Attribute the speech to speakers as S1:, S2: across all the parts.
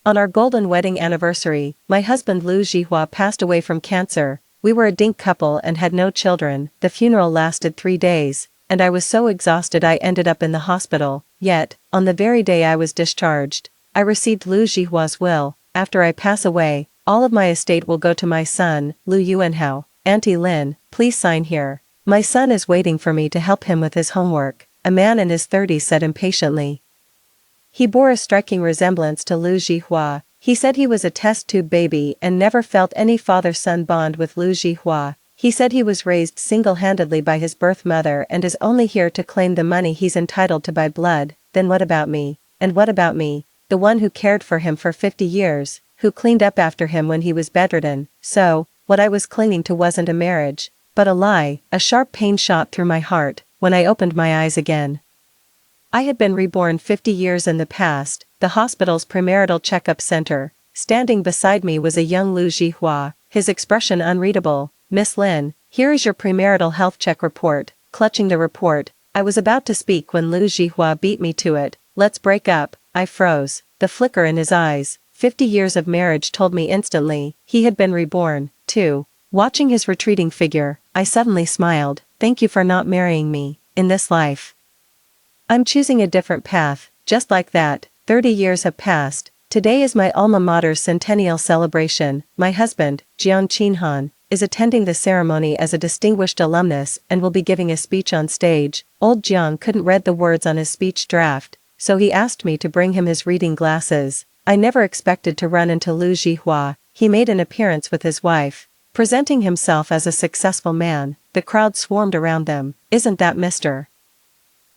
S1: On our golden wedding anniversary, my husband Lu Jihua passed away from cancer. We were a dink couple and had no children. The funeral lasted 3 days, and I was so exhausted I ended up in the hospital. Yet, on the very day I was discharged, I received Lu Jihua's will. After I pass away, all of my estate will go to my son, Lu Yuanhao. Auntie Lin, please sign here. My son is waiting for me to help him with his homework, a man in his 30s said impatiently. He bore a striking resemblance to Lu Jihua. He said he was a test tube baby and never felt any father-son bond with Lu Jihua. He said he was raised single-handedly by his birth mother and is only here to claim the money he's entitled to by blood. Then what about me? And what about me? The one who cared for him for 50 years, who cleaned up after him when he was bedridden. So, what I was clinging to wasn't a marriage, but a lie. A sharp pain shot through my heart when I opened my eyes again. I had been reborn 50 years in the past, the hospital's premarital checkup center. Standing beside me was a young Lu Jihua, his expression unreadable. Miss Lin, here is your premarital health check report. Clutching the report, I was about to speak when Lu Jihua beat me to it. Let's break up. I froze. The flicker in his eyes, 50 years of marriage told me instantly, he had been reborn, too. Watching his retreating figure, I suddenly smiled. Thank you for not marrying me, in this life. I'm choosing a different path. Just like that, 30 years have passed. Today is my alma mater's centennial celebration. My husband, Jiang Qinhan, is attending the ceremony as a distinguished alumnus and will be giving a speech on stage. Old Jiang couldn't read the words on his speech draft, so he asked me to bring him his reading glasses. I never expected to run into Lu Jihua. He made an appearance with his wife, presenting himself as a successful man. The crowd swarmed around them. Isn't that Mr.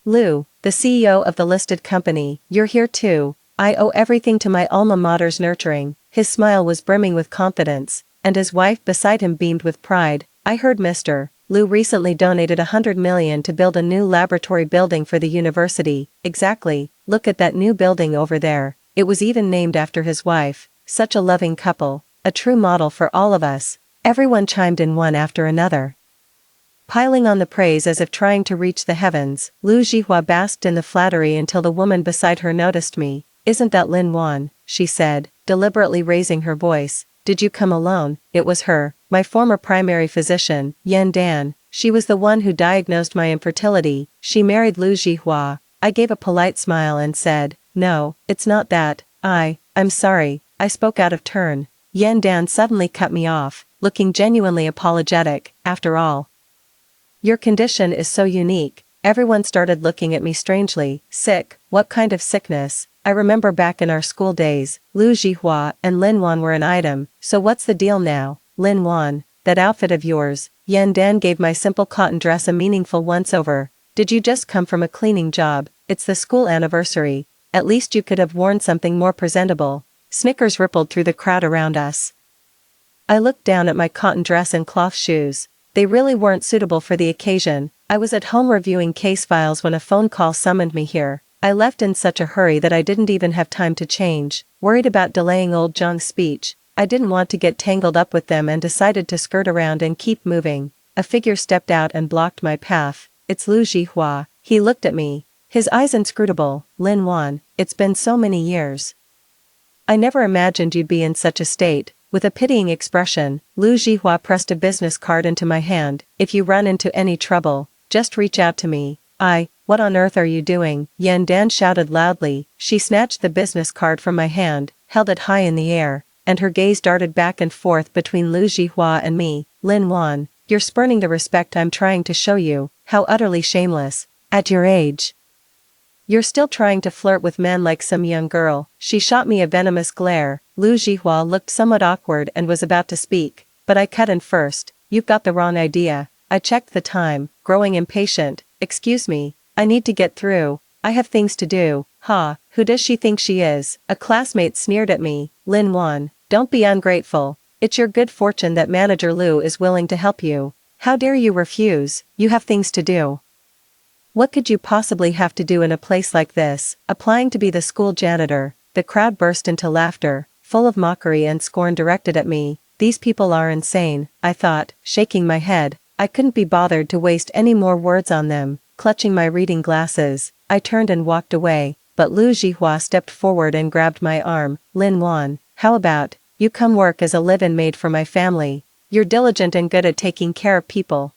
S1: Lu, the CEO of the listed company? You're here too. I owe everything to my alma mater's nurturing. His smile was brimming with confidence, and his wife beside him beamed with pride. I heard Mr. Lu recently donated 100 million to build a new laboratory building for the university. Exactly, look at that new building over there. It was even named after his wife. Such a loving couple, a true model for all of us. Everyone chimed in one after another, piling on the praise as if trying to reach the heavens. Lu Jihua basked in the flattery until the woman beside her noticed me. Isn't that Lin Wan? She said, deliberately raising her voice. Did you come alone? It was her, my former primary physician, Yan Dan. She was the one who diagnosed my infertility. She married Lu Jihua. I gave a polite smile and said, no, it's not that. I'm sorry, I spoke out of turn. Yan Dan suddenly cut me off, looking genuinely apologetic. After all, your condition is so unique. Everyone started looking at me strangely. Sick? What kind of sickness? I remember back in our school days, Lu Jihua and Lin Wan were an item. So what's the deal now? Lin Wan, that outfit of yours. Yan Dan gave my simple cotton dress a meaningful once-over. Did you just come from a cleaning job? It's the school anniversary. At least you could have worn something more presentable. Snickers rippled through the crowd around us. I looked down at my cotton dress and cloth shoes. They really weren't suitable for the occasion. I was at home reviewing case files when a phone call summoned me here. I left in such a hurry that I didn't even have time to change. Worried about delaying old Zhang's speech, I didn't want to get tangled up with them and decided to skirt around and keep moving. A figure stepped out and blocked my path. It's Lu Jihua. He looked at me, his eyes inscrutable. Lin Wan, it's been so many years. I never imagined you'd be in such a state. With a pitying expression, Lu Jihua pressed a business card into my hand. If you run into any trouble, just reach out to me. What on earth are you doing? Yan Dan shouted loudly. She snatched the business card from my hand, held it high in the air, and her gaze darted back and forth between Lu Jihua and me. Lin Wan, you're spurning the respect I'm trying to show you. How utterly shameless. At your age, you're still trying to flirt with men like some young girl. She shot me a venomous glare. Lu Jihua looked somewhat awkward and was about to speak, but I cut in first. You've got the wrong idea. I checked the time, growing impatient. Excuse me, I need to get through. I have things to do. Ha, who does she think she is? A classmate sneered at me. Lin Wan, don't be ungrateful. It's your good fortune that Manager Lu is willing to help you. How dare you refuse? You have things to do. What could you possibly have to do in a place like this? Applying to be the school janitor. The crowd burst into laughter, full of mockery and scorn directed at me. These people are insane, I thought, shaking my head. I couldn't be bothered to waste any more words on them. Clutching my reading glasses, I turned and walked away. but Lu Jihua stepped forward and grabbed my arm. Lin Wan, how about, you come work as a live-in maid for my family? You're diligent and good at taking care of people.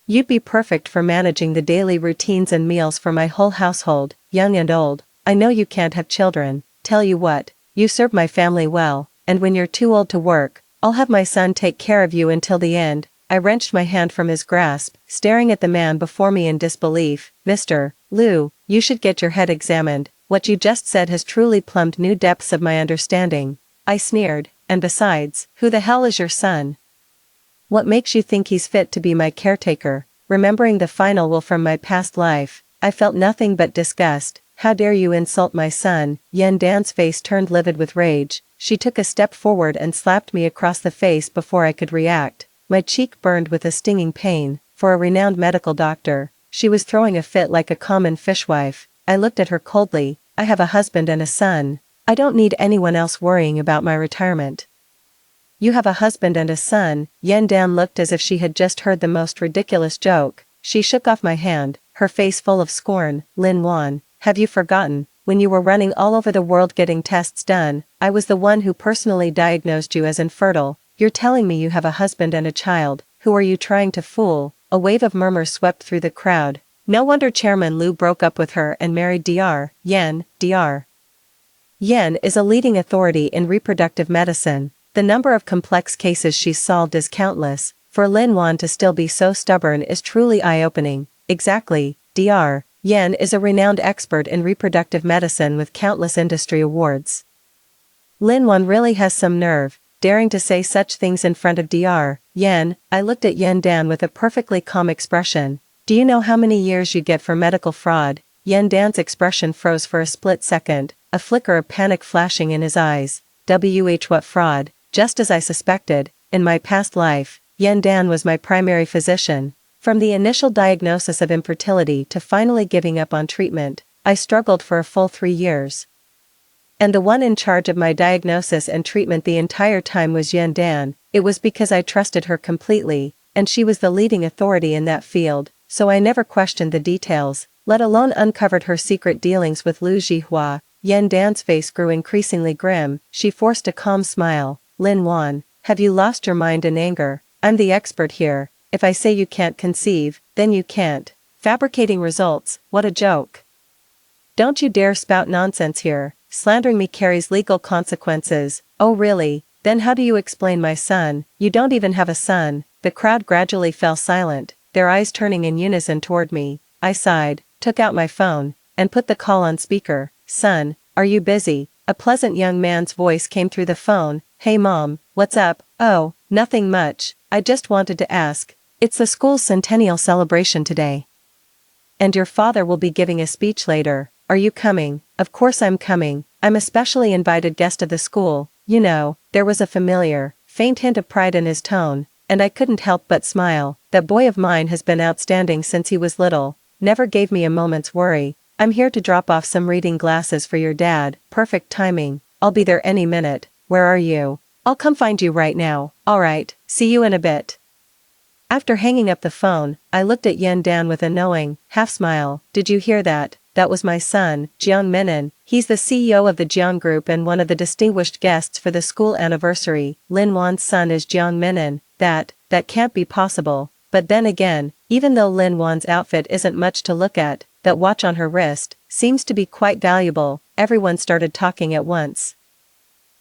S1: You'd be perfect for managing the daily routines and meals for my whole household, young and old. I know you can't have children. Tell you what, you serve my family well, and when you're too old to work, I'll have my son take care of you until the end. I wrenched my hand from his grasp, staring at the man before me in disbelief. Mr. Liu, you should get your head examined. What you just said has truly plumbed new depths of my understanding. I sneered, and besides, who the hell is your son? What makes you think he's fit to be my caretaker? Remembering the final will from my past life, I felt nothing but disgust. How dare you insult my son? Yan Dan's face turned livid with rage. She took a step forward and slapped me across the face before I could react. My cheek burned with a stinging pain. For a renowned medical doctor, she was throwing a fit like a common fishwife. I looked at her coldly. I have a husband and a son. I don't need anyone else worrying about my retirement. You have a husband and a son. Yan Dan looked as if she had just heard the most ridiculous joke. She shook off my hand, her face full of scorn. Lin Wan, have you forgotten, when you were running all over the world getting tests done, I was the one who personally diagnosed you as infertile. You're telling me you have a husband and a child. Who are you trying to fool? A wave of murmurs swept through the crowd. No wonder Chairman Liu broke up with her and married Dr. Yan. Dr. Yan is a leading authority in reproductive medicine. The number of complex cases she's solved is countless. For Lin Wan to still be so stubborn is truly eye-opening. Exactly, Dr. Yan is a renowned expert in reproductive medicine with countless industry awards. Lin Wan really has some nerve, daring to say such things in front of Dr. Yan. I looked at Yan Dan with a perfectly calm expression. Do you know how many years you get for medical fraud? Yan Dan's expression froze for a split second, a flicker of panic flashing in his eyes. What fraud? Just as I suspected, in my past life, Yan Dan was my primary physician. From the initial diagnosis of infertility to finally giving up on treatment, I struggled for a full 3 years. And the one in charge of my diagnosis and treatment the entire time was Yan Dan. It was because I trusted her completely, and she was the leading authority in that field, so I never questioned the details, let alone uncovered her secret dealings with Lu Jihua. Yan Dan's face grew increasingly grim. She forced a calm smile. Lin Wan, have you lost your mind in anger? I'm the expert here. If I say you can't conceive, then you can't. Fabricating results, what a joke. Don't you dare spout nonsense here. Slandering me carries legal consequences. Oh really? Then how do you explain my son? You don't even have a son. The crowd gradually fell silent, their eyes turning in unison toward me. I sighed, took out my phone, and put the call on speaker. Son, are you busy? A pleasant young man's voice came through the phone. Hey mom, what's up? Oh, nothing much. I just wanted to ask. It's the school's centennial celebration today. And your father will be giving a speech later. Are you coming? Of course I'm coming. I'm a specially invited guest of the school. You know, there was a familiar, faint hint of pride in his tone, and I couldn't help but smile. That boy of mine has been outstanding since he was little. Never gave me a moment's worry. I'm here to drop off some reading glasses for your dad. Perfect timing. I'll be there any minute. Where are you? I'll come find you right now. Alright, see you in a bit. After hanging up the phone, I looked at Yan Dan with a knowing, half-smile. Did you hear that? That was my son, Jiang Minan. He's the CEO of the Jiang Group and one of the distinguished guests for the school anniversary. Lin Wan's son is Jiang Minan. That can't be possible. But then again, even though Lin Wan's outfit isn't much to look at, that watch on her wrist seems to be quite valuable. Everyone started talking at once.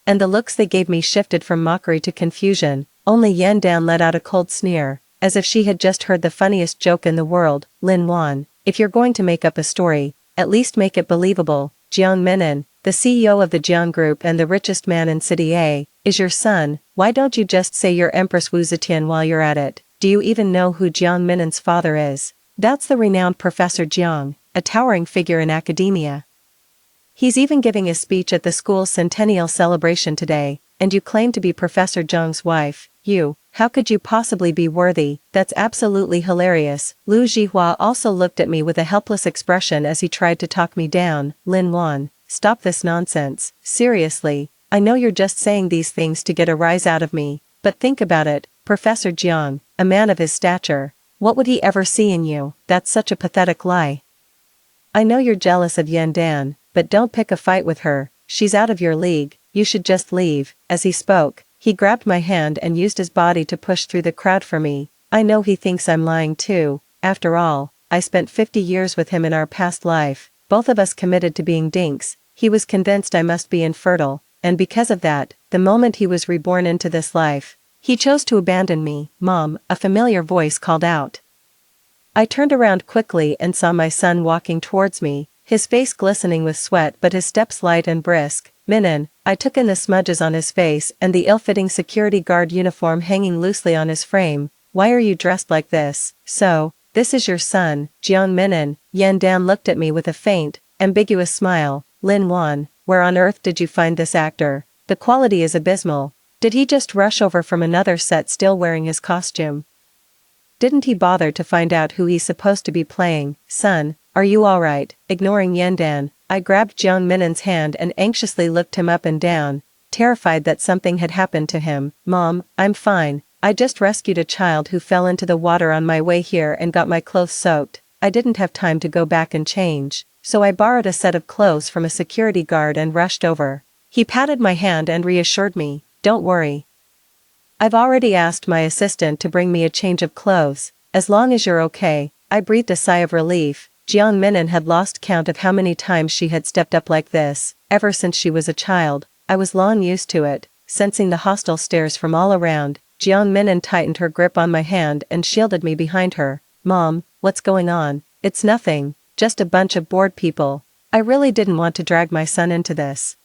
S1: And the looks they gave me shifted from mockery to confusion. Only Yan Dan let out a cold sneer, as if she had just heard the funniest joke in the world. Lin Wan, if you're going to make up a story, at least make it believable. Jiang Minan, the CEO of the Jiang Group and the richest man in City A, is your son. Why don't you just say you're Empress Wu Zetian while you're at it? Do you even know who Jiang Minan's father is? That's the renowned Professor Jiang, a towering figure in academia. He's even giving a speech at the school's centennial celebration today, and you claim to be Professor Zhang's wife. How could you possibly be worthy? That's absolutely hilarious. Lu Jihua also looked at me with a helpless expression as he tried to talk me down. Lin Wan, stop this nonsense. Seriously, I know you're just saying these things to get a rise out of me, but think about it. Professor Jiang, a man of his stature, what would he ever see in you? That's such a pathetic lie. I know you're jealous of Yan Dan, but don't pick a fight with her, she's out of your league, you should just leave." As he spoke, he grabbed my hand and used his body to push through the crowd for me. I know he thinks I'm lying too. After all, I spent 50 years with him in our past life, both of us committed to being dinks. He was convinced I must be infertile, and because of that, the moment he was reborn into this life, he chose to abandon me. "Mom," a familiar voice called out. I turned around quickly and saw my son walking towards me, his face glistening with sweat but his steps light and brisk. "Minan," I took in the smudges on his face and the ill-fitting security guard uniform hanging loosely on his frame. "Why are you dressed like this?" "So, this is your son, Jiang Minan." Yandan looked at me with a faint, ambiguous smile. "Lin Wan, where on earth did you find this actor? The quality is abysmal. Did he just rush over from another set still wearing his costume? Didn't he bother to find out who he's supposed to be playing?" "Son, are you alright?" Ignoring Yandan, I grabbed Jiang Minan's hand and anxiously looked him up and down, terrified that something had happened to him. "Mom, I'm fine. I just rescued a child who fell into the water on my way here and got my clothes soaked. I didn't have time to go back and change, so I borrowed a set of clothes from a security guard and rushed over." He patted my hand and reassured me, "Don't worry. I've already asked my assistant to bring me a change of clothes. As long as you're okay." I breathed a sigh of relief. Jiang Minan had lost count of how many times she had stepped up like this, ever since she was a child. I was long used to it. Sensing the hostile stares from all around, Jiang Minan tightened her grip on my hand and shielded me behind her. "Mom, what's going on?" "It's nothing, just a bunch of bored people." I really didn't want to drag my son into this.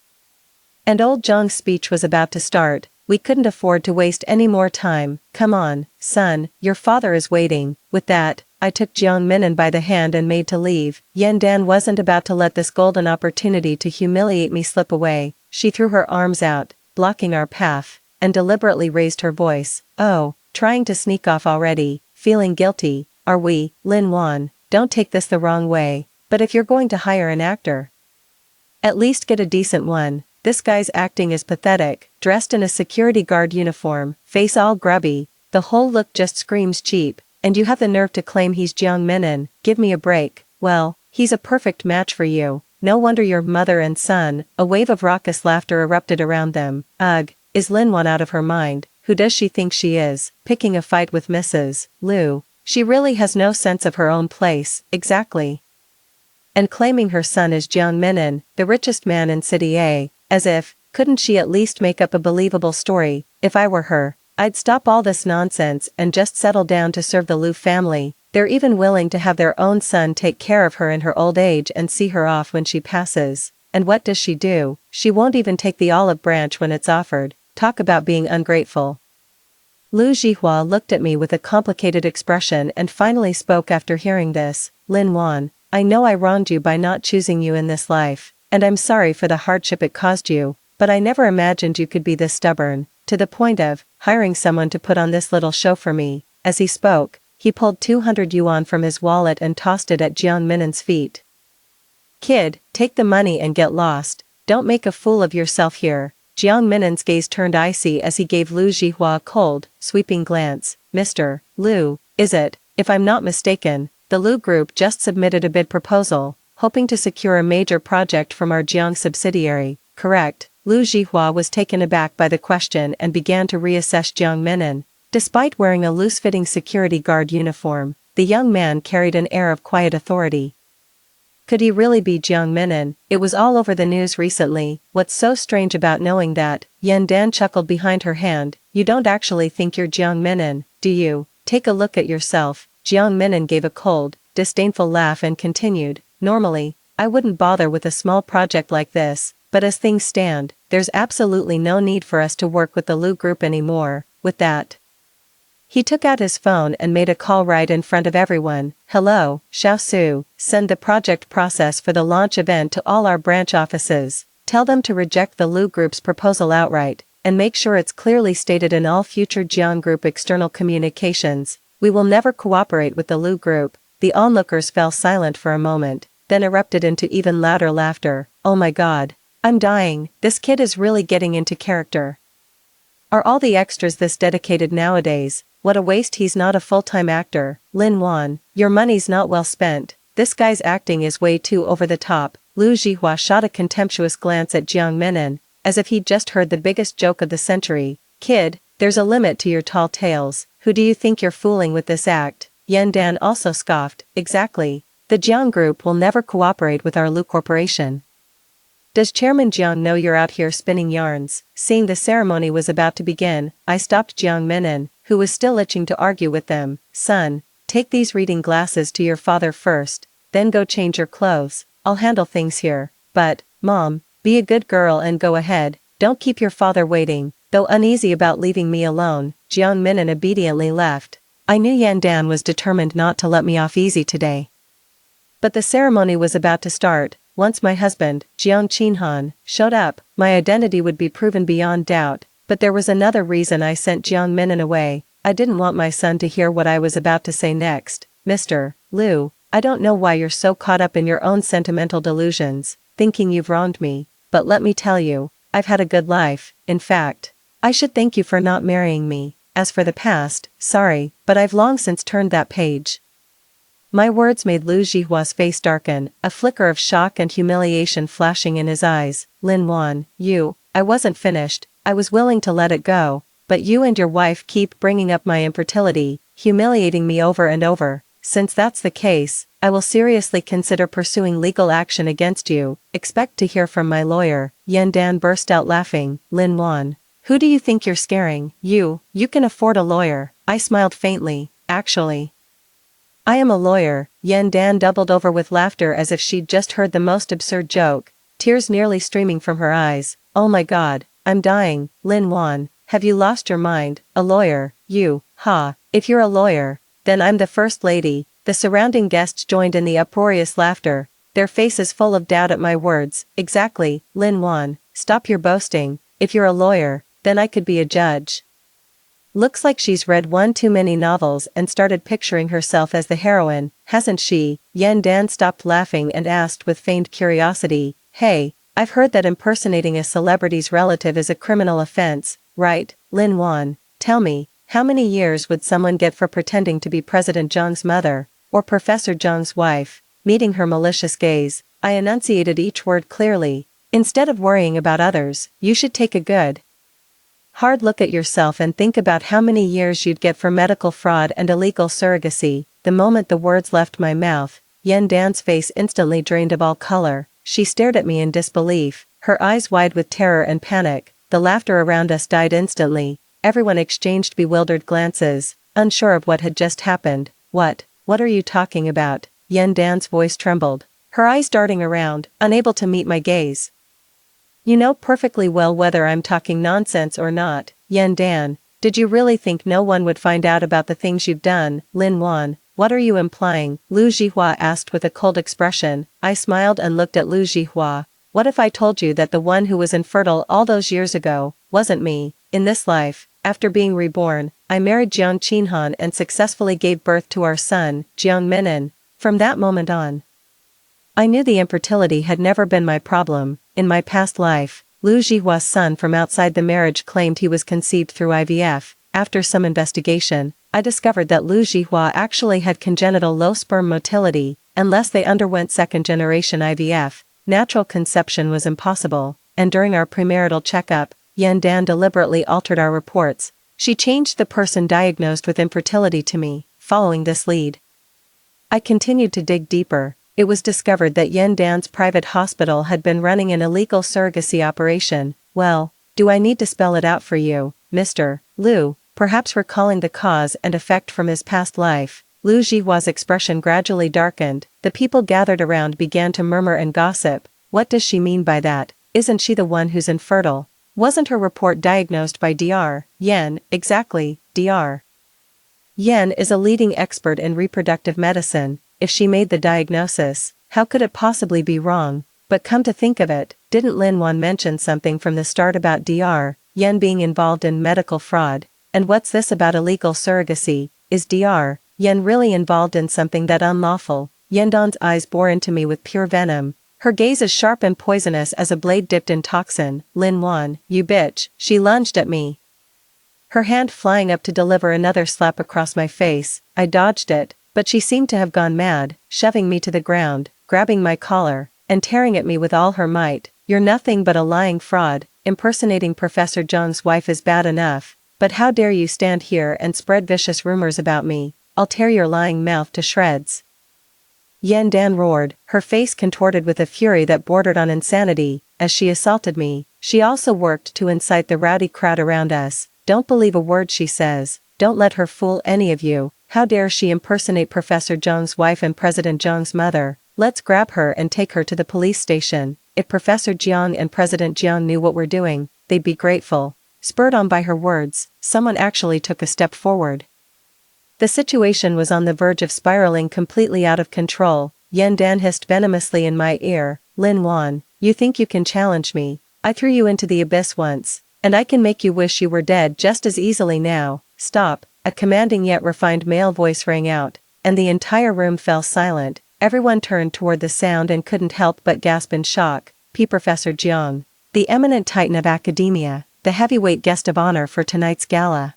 S1: And old Zhang's speech was about to start. We couldn't afford to waste any more time. "Come on, son, your father is waiting." With that, I took Jiang Minan by the hand and made to leave. Yandan wasn't about to let this golden opportunity to humiliate me slip away. She threw her arms out, blocking our path, and deliberately raised her voice. "Oh, trying to sneak off already, feeling guilty, are we? Lin Wan, don't take this the wrong way, but if you're going to hire an actor, at least get a decent one. This guy's acting is pathetic, dressed in a security guard uniform, face all grubby, the whole look just screams cheap, and you have the nerve to claim he's Jiang Minan. Give me a break." "Well, he's a perfect match for you. No wonder your mother and son." A wave of raucous laughter erupted around them. "Ugh, is Lin Wan out of her mind? Who does she think she is, picking a fight with Mrs. Liu? She really has no sense of her own place." "Exactly. And claiming her son is Jiang Minan, the richest man in City A. As if, couldn't she at least make up a believable story? If I were her, I'd stop all this nonsense and just settle down to serve the Liu family. They're even willing to have their own son take care of her in her old age and see her off when she passes. And what does she do? She won't even take the olive branch when it's offered. Talk about being ungrateful." Lu Jihua looked at me with a complicated expression and finally spoke after hearing this. "Lin Wan, I know I wronged you by not choosing you in this life, and I'm sorry for the hardship it caused you, but I never imagined you could be this stubborn, to the point of hiring someone to put on this little show for me." As he spoke, he pulled 200 yuan from his wallet and tossed it at Jiang Minan's feet. "Kid, take the money and get lost. Don't make a fool of yourself here." Jiang Minan's gaze turned icy as he gave Lu Jihua a cold, sweeping glance. "Mr. Liu, is it? If I'm not mistaken, the Liu Group just submitted a bid proposal, hoping to secure a major project from our Jiang subsidiary, correct?" Lu Jihua was taken aback by the question and began to reassess Jiang Minan. Despite wearing a loose-fitting security guard uniform, the young man carried an air of quiet authority. Could he really be Jiang Minan? It was all over the news recently. What's so strange about knowing that? Yandan chuckled behind her hand. "You don't actually think you're Jiang Minan, do you? Take a look at yourself." Jiang Minan gave a cold, disdainful laugh and continued, "Normally, I wouldn't bother with a small project like this, but as things stand, there's absolutely no need for us to work with the Liu Group anymore." With that, he took out his phone and made a call right in front of everyone. "Hello, Xiaosu, send the project process for the launch event to all our branch offices. Tell them to reject the Liu Group's proposal outright, and make sure it's clearly stated in all future Jiang Group external communications. We will never cooperate with the Liu Group." The onlookers fell silent for a moment, then erupted into even louder laughter. "Oh my god. I'm dying. This kid is really getting into character. Are all the extras this dedicated nowadays? What a waste he's not a full-time actor." "Lin Wan, your money's not well spent. This guy's acting is way too over the top. Lu Jihua shot a contemptuous glance at Jiang Minin, as if he'd just heard the biggest joke of the century. Kid, there's a limit to your tall tales. Who do you think you're fooling with this act? Yan Dan also scoffed. Exactly. The Jiang Group will never cooperate with our Lu Corporation. Does Chairman Jiang know you're out here spinning yarns? Seeing the ceremony was about to begin, I stopped Jiang Minin, who was still itching to argue with them. Son, take these reading glasses to your father first, then go change your clothes. I'll handle things here. But, Mom, be a good girl and go ahead, don't keep your father waiting. Though uneasy about leaving me alone, Jiang Minin obediently left. I knew Yan Dan was determined not to let me off easy today. But the ceremony was about to start. Once my husband, Jiang Qinhan, showed up, my identity would be proven beyond doubt. But there was another reason I sent Jiang Minin away. I didn't want my son to hear what I was about to say next. Mr. Lu, I don't know why you're so caught up in your own sentimental delusions, thinking you've wronged me, but let me tell you, I've had a good life. In fact, I should thank you for not marrying me. As for the past, sorry, but I've long since turned that page. My words made Lu Jihua's face darken, a flicker of shock and humiliation flashing in his eyes. Lin Wan, I wasn't finished. I was willing to let it go, but you and your wife keep bringing up my infertility, humiliating me over and over. Since that's the case, I will seriously consider pursuing legal action against you. Expect to hear from my lawyer. Yan Dan burst out laughing. Lin Wan, who do you think you're scaring? You can afford a lawyer. I smiled faintly. Actually, I am a lawyer. Yan Dan doubled over with laughter as if she'd just heard the most absurd joke, tears nearly streaming from her eyes. Oh my god, I'm dying. Lin Wan, have you lost your mind? A lawyer? If you're a lawyer, then I'm the first lady. The surrounding guests joined in the uproarious laughter, their faces full of doubt at my words. Exactly, Lin Wan, stop your boasting. If you're a lawyer, then I could be a judge. Looks like she's read one too many novels and started picturing herself as the heroine, hasn't she? Yan Dan stopped laughing and asked with feigned curiosity, hey, I've heard that impersonating a celebrity's relative is a criminal offense, right? Lin Wan, tell me, how many years would someone get for pretending to be President Zhang's mother, or Professor Zhang's wife? Meeting her malicious gaze, I enunciated each word clearly. Instead of worrying about others, you should take a good, hard look at yourself and think about how many years you'd get for medical fraud and illegal surrogacy. The moment the words left my mouth, Yan Dan's face instantly drained of all color. She stared at me in disbelief, her eyes wide with terror and panic. The laughter around us died instantly. Everyone exchanged bewildered glances, unsure of what had just happened. What are you talking about? Yan Dan's voice trembled, her eyes darting around, unable to meet my gaze. You know perfectly well whether I'm talking nonsense or not. Yan Dan, did you really think no one would find out about the things you've done? Lin Wan, what are you implying? Lu Jihua asked with a cold expression. I smiled and looked at Lu Jihua. What if I told you that the one who was infertile all those years ago wasn't me? In this life, after being reborn, I married Jiang Qinhan and successfully gave birth to our son, Jiang Minin. From that moment on, I knew the infertility had never been my problem. In my past life, Lu Jihua's son from outside the marriage claimed he was conceived through IVF. After some investigation, I discovered that Lu Jihua actually had congenital low sperm motility. Unless they underwent second-generation IVF, natural conception was impossible, and during our premarital checkup, Yan Dan deliberately altered our reports. She changed the person diagnosed with infertility to me. Following this lead, I continued to dig deeper. It was discovered that Yan Dan's private hospital had been running an illegal surrogacy operation. Well, do I need to spell it out for you, Mr. Lu? Perhaps recalling the cause and effect from his past life, Lu Jihua's expression gradually darkened. The people gathered around began to murmur and gossip. What does she mean by that? Isn't she the one who's infertile? Wasn't her report diagnosed by Dr. Yan? Exactly, Dr. Yan is a leading expert in reproductive medicine. If she made the diagnosis, how could it possibly be wrong? But come to think of it, didn't Lin Wan mention something from the start about Dr. Yan being involved in medical fraud? And what's this about illegal surrogacy? Is Dr. Yan really involved in something that unlawful? Yan Dan's eyes bore into me with pure venom, her gaze as sharp and poisonous as a blade dipped in toxin. Lin Wan, you bitch, she lunged at me, her hand flying up to deliver another slap across my face. I dodged it, but she seemed to have gone mad, shoving me to the ground, grabbing my collar. and tearing at me with all her might. You're nothing but a lying fraud. Impersonating Professor Zhang's wife is bad enough, but how dare you stand here and spread vicious rumors about me? I'll tear your lying mouth to shreds. Yan Dan roared, her face contorted with a fury that bordered on insanity, as she assaulted me. She also worked to incite the rowdy crowd around us. Don't believe a word she says. Don't let her fool any of you. How dare she impersonate Professor Zhang's wife and President Zhang's mother? Let's grab her and take her to the police station. If Professor Jiang and President Jiang knew what we're doing, they'd be grateful. Spurred on by her words, someone actually took a step forward. The situation was on the verge of spiraling completely out of control. Yan Dan hissed venomously in my ear, Lin Wan, you think you can challenge me? I threw you into the abyss once, and I can make you wish you were dead just as easily now. Stop, a commanding yet refined male voice rang out, and the entire room fell silent. Everyone turned toward the sound and couldn't help but gasp in shock. Professor Jiang, the eminent titan of academia, the heavyweight guest of honor for tonight's gala.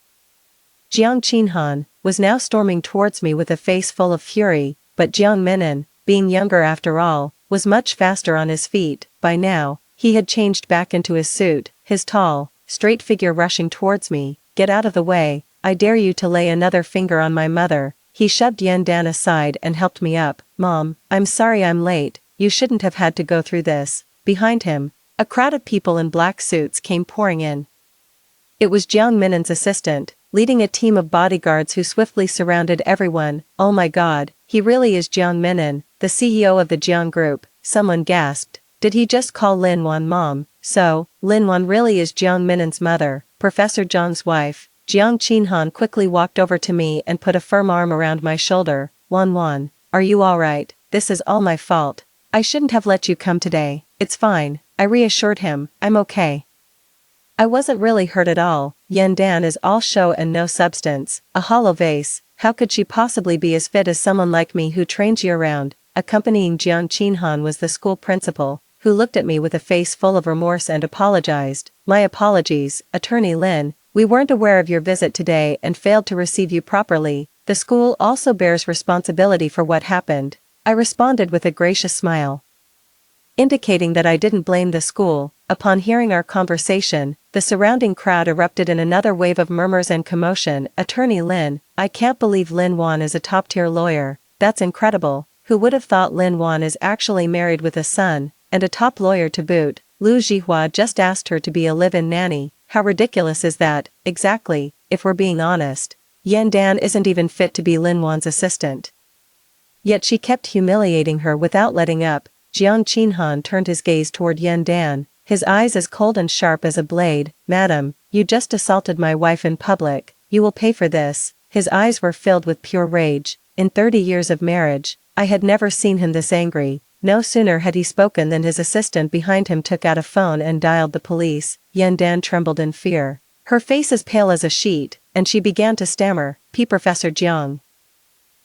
S1: Jiang Qinhan was now storming towards me with a face full of fury, but Jiang Minan, being younger after all, was much faster on his feet. By now, he had changed back into his suit, his tall, straight figure rushing towards me. Get out of the way, I dare you to lay another finger on my mother. He shoved Yan Dan aside and helped me up. Mom, I'm sorry I'm late, you shouldn't have had to go through this. Behind him, a crowd of people in black suits came pouring in. It was Jiang Minan's assistant, leading a team of bodyguards who swiftly surrounded everyone. Oh my god, he really is Jiang Minan, the CEO of the Jiang Group, someone gasped. Did he just call Lin Wan mom? So, Lin Wan really is Jiang Minan's mother, Professor Zhang's wife. Jiang Qinhan quickly walked over to me and put a firm arm around my shoulder. Wan, are you alright? This is all my fault. I shouldn't have let you come today. It's fine, I reassured him, I'm okay. I wasn't really hurt at all. Yan Dan is all show and no substance, a hollow vase. How could she possibly be as fit as someone like me who trains year-round? Accompanying Jiang Qinhan was the school principal, who looked at me with a face full of remorse and apologized. My apologies, Attorney Lin. We weren't aware of your visit today and failed to receive you properly. The school also bears responsibility for what happened. I responded with a gracious smile, indicating that I didn't blame the school. Upon hearing our conversation, the surrounding crowd erupted in another wave of murmurs and commotion. Attorney Lin, I can't believe Lin Wan is a top-tier lawyer. That's incredible. Who would have thought Lin Wan is actually married with a son, and a top lawyer to boot? Lu Zhihua just asked her to be a live-in nanny. How ridiculous is that? Exactly, if we're being honest. Yan Dan isn't even fit to be Lin Wan's assistant. Yet she kept humiliating her without letting up. Jiang Qinhan turned his gaze toward Yan Dan, his eyes as cold and sharp as a blade. Madam, you just assaulted my wife in public. You will pay for this. His eyes were filled with pure rage. In 30 years of marriage, I had never seen him this angry. No sooner had he spoken than his assistant behind him took out a phone and dialed the police. Yan Dan trembled in fear, her face as pale as a sheet, and she began to stammer, Professor Jiang.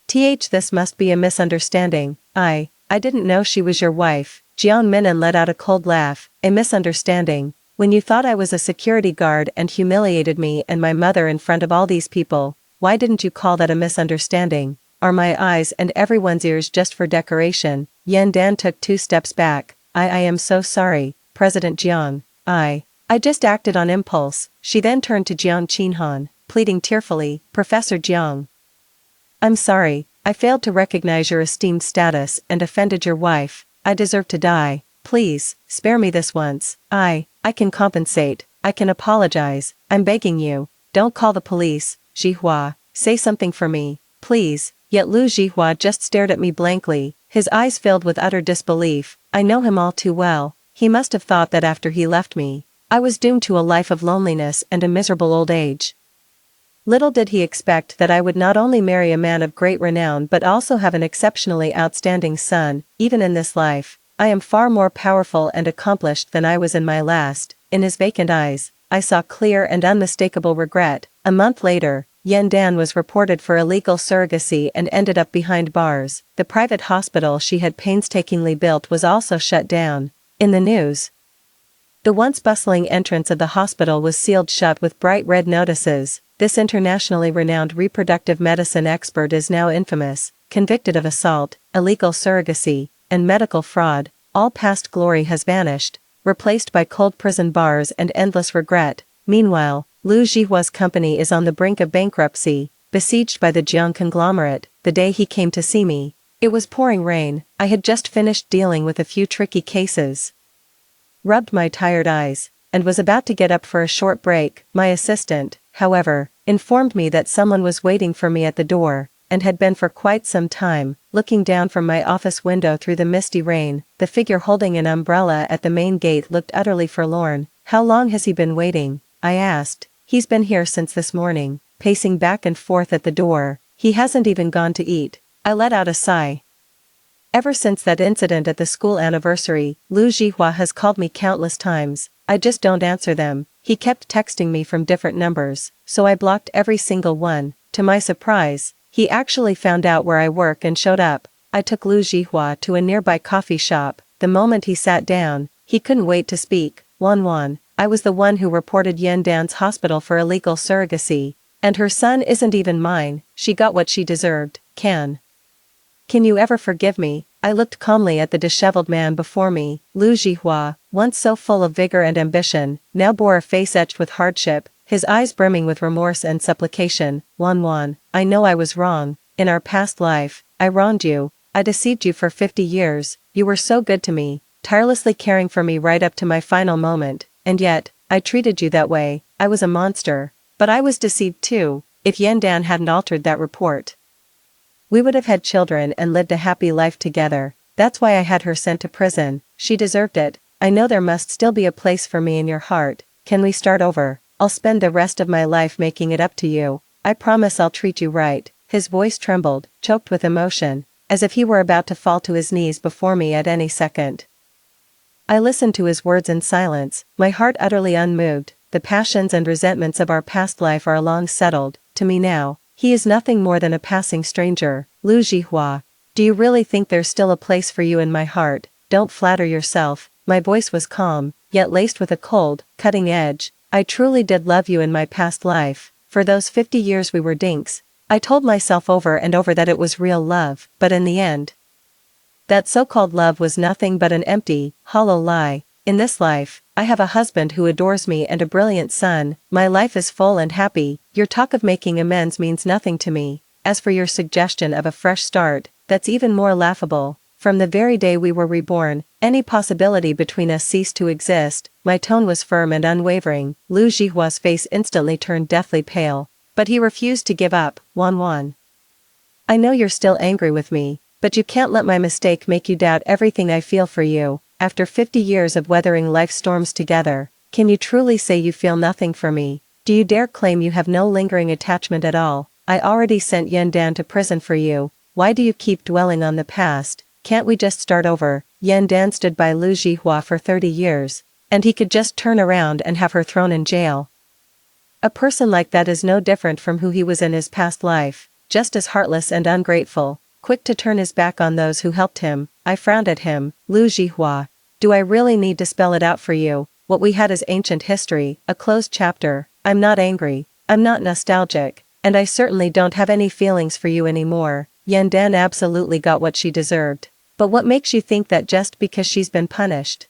S1: This must be a misunderstanding. I didn't know she was your wife. Jiang Minan let out a cold laugh. A misunderstanding? When you thought I was a security guard and humiliated me and my mother in front of all these people, why didn't you call that a misunderstanding? Are my eyes and everyone's ears just for decoration? Yan Dan took 2 steps back. I am so sorry, President Jiang. I just acted on impulse. She then turned to Jiang Qinhan, pleading tearfully, Professor Jiang. I'm sorry, I failed to recognize your esteemed status and offended your wife. I deserve to die. Please, spare me this once. I can compensate. I can apologize. I'm begging you. Don't call the police. Zhihua, say something for me, please. Yet Lu Zhihua just stared at me blankly, his eyes filled with utter disbelief. I know him all too well. He must have thought that after he left me, I was doomed to a life of loneliness and a miserable old age. Little did he expect that I would not only marry a man of great renown but also have an exceptionally outstanding son. Even in this life, I am far more powerful and accomplished than I was in my last. In his vacant eyes, I saw clear and unmistakable regret. A month later, Yan Dan was reported for illegal surrogacy and ended up behind bars. The private hospital she had painstakingly built was also shut down. In the news, the once bustling entrance of the hospital was sealed shut with bright red notices. This internationally renowned reproductive medicine expert is now infamous, convicted of assault, illegal surrogacy, and medical fraud. all past glory has vanished, replaced by cold prison bars and endless regret. Meanwhile, Liu Jihua's company is on the brink of bankruptcy, besieged by the Jiang conglomerate. The day he came to see me, it was pouring rain. I had just finished dealing with a few tricky cases, rubbed my tired eyes, and was about to get up for a short break. My assistant, however, informed me that someone was waiting for me at the door, and had been for quite some time. Looking down from my office window through the misty rain, the figure holding an umbrella at the main gate looked utterly forlorn. "How long has he been waiting?" I asked. "He's been here since this morning, pacing back and forth at the door. He hasn't even gone to eat." I let out a sigh. Ever since that incident at the school anniversary, Liu Jihua has called me countless times. I just don't answer them. He kept texting me from different numbers, so I blocked every single one. To my surprise, he actually found out where I work and showed up. I took Liu Jihua to a nearby coffee shop. The moment he sat down, he couldn't wait to speak. Wan, I was the one who reported Yandan's hospital for illegal surrogacy, and her son isn't even mine. She got what she deserved. Can you ever forgive me? I looked calmly at the disheveled man before me. Liu Jihua, once so full of vigor and ambition, now bore a face etched with hardship, his eyes brimming with remorse and supplication. Wan, I know I was wrong. In our past life, I wronged you. I deceived you for 50 years. You were so good to me, tirelessly caring for me right up to my final moment, and yet, I treated you that way. I was a monster. But I was deceived too. If Yandan hadn't altered that report, we would have had children and lived a happy life together. That's why I had her sent to prison. She deserved it. I know there must still be a place for me in your heart. Can we start over? I'll spend the rest of my life making it up to you. I promise I'll treat you right." His voice trembled, choked with emotion, as if he were about to fall to his knees before me at any second. I listened to his words in silence, my heart utterly unmoved. The passions and resentments of our past life are long settled. To me now, he is nothing more than a passing stranger. Liu Jihua, do you really think there's still a place for you in my heart? Don't flatter yourself. My voice was calm, yet laced with a cold, cutting edge. I truly did love you in my past life. For those 50 years we were dinks. I told myself over and over that it was real love, but in the end, that so-called love was nothing but an empty, hollow lie. In this life, I have a husband who adores me and a brilliant son. My life is full and happy. Your talk of making amends means nothing to me. As for your suggestion of a fresh start, that's even more laughable. From the very day we were reborn, any possibility between us ceased to exist. My tone was firm and unwavering. Liu Jihua's face instantly turned deathly pale, but he refused to give up. Wan, I know you're still angry with me, but you can't let my mistake make you doubt everything I feel for you. After 50 years of weathering life's storms together, can you truly say you feel nothing for me? Do you dare claim you have no lingering attachment at all? I already sent Yandan to prison for you. Why do you keep dwelling on the past? Can't we just start over? Yandan stood by Liu Jihua for 30 years, and he could just turn around and have her thrown in jail. A person like that is no different from who he was in his past life, just as heartless and ungrateful, quick to turn his back on those who helped him. I frowned at him. Liu Jihua, do I really need to spell it out for you? What we had is ancient history, a closed chapter. I'm not angry, I'm not nostalgic, and I certainly don't have any feelings for you anymore. Yandan absolutely got what she deserved. But what makes you think that just because she's been punished,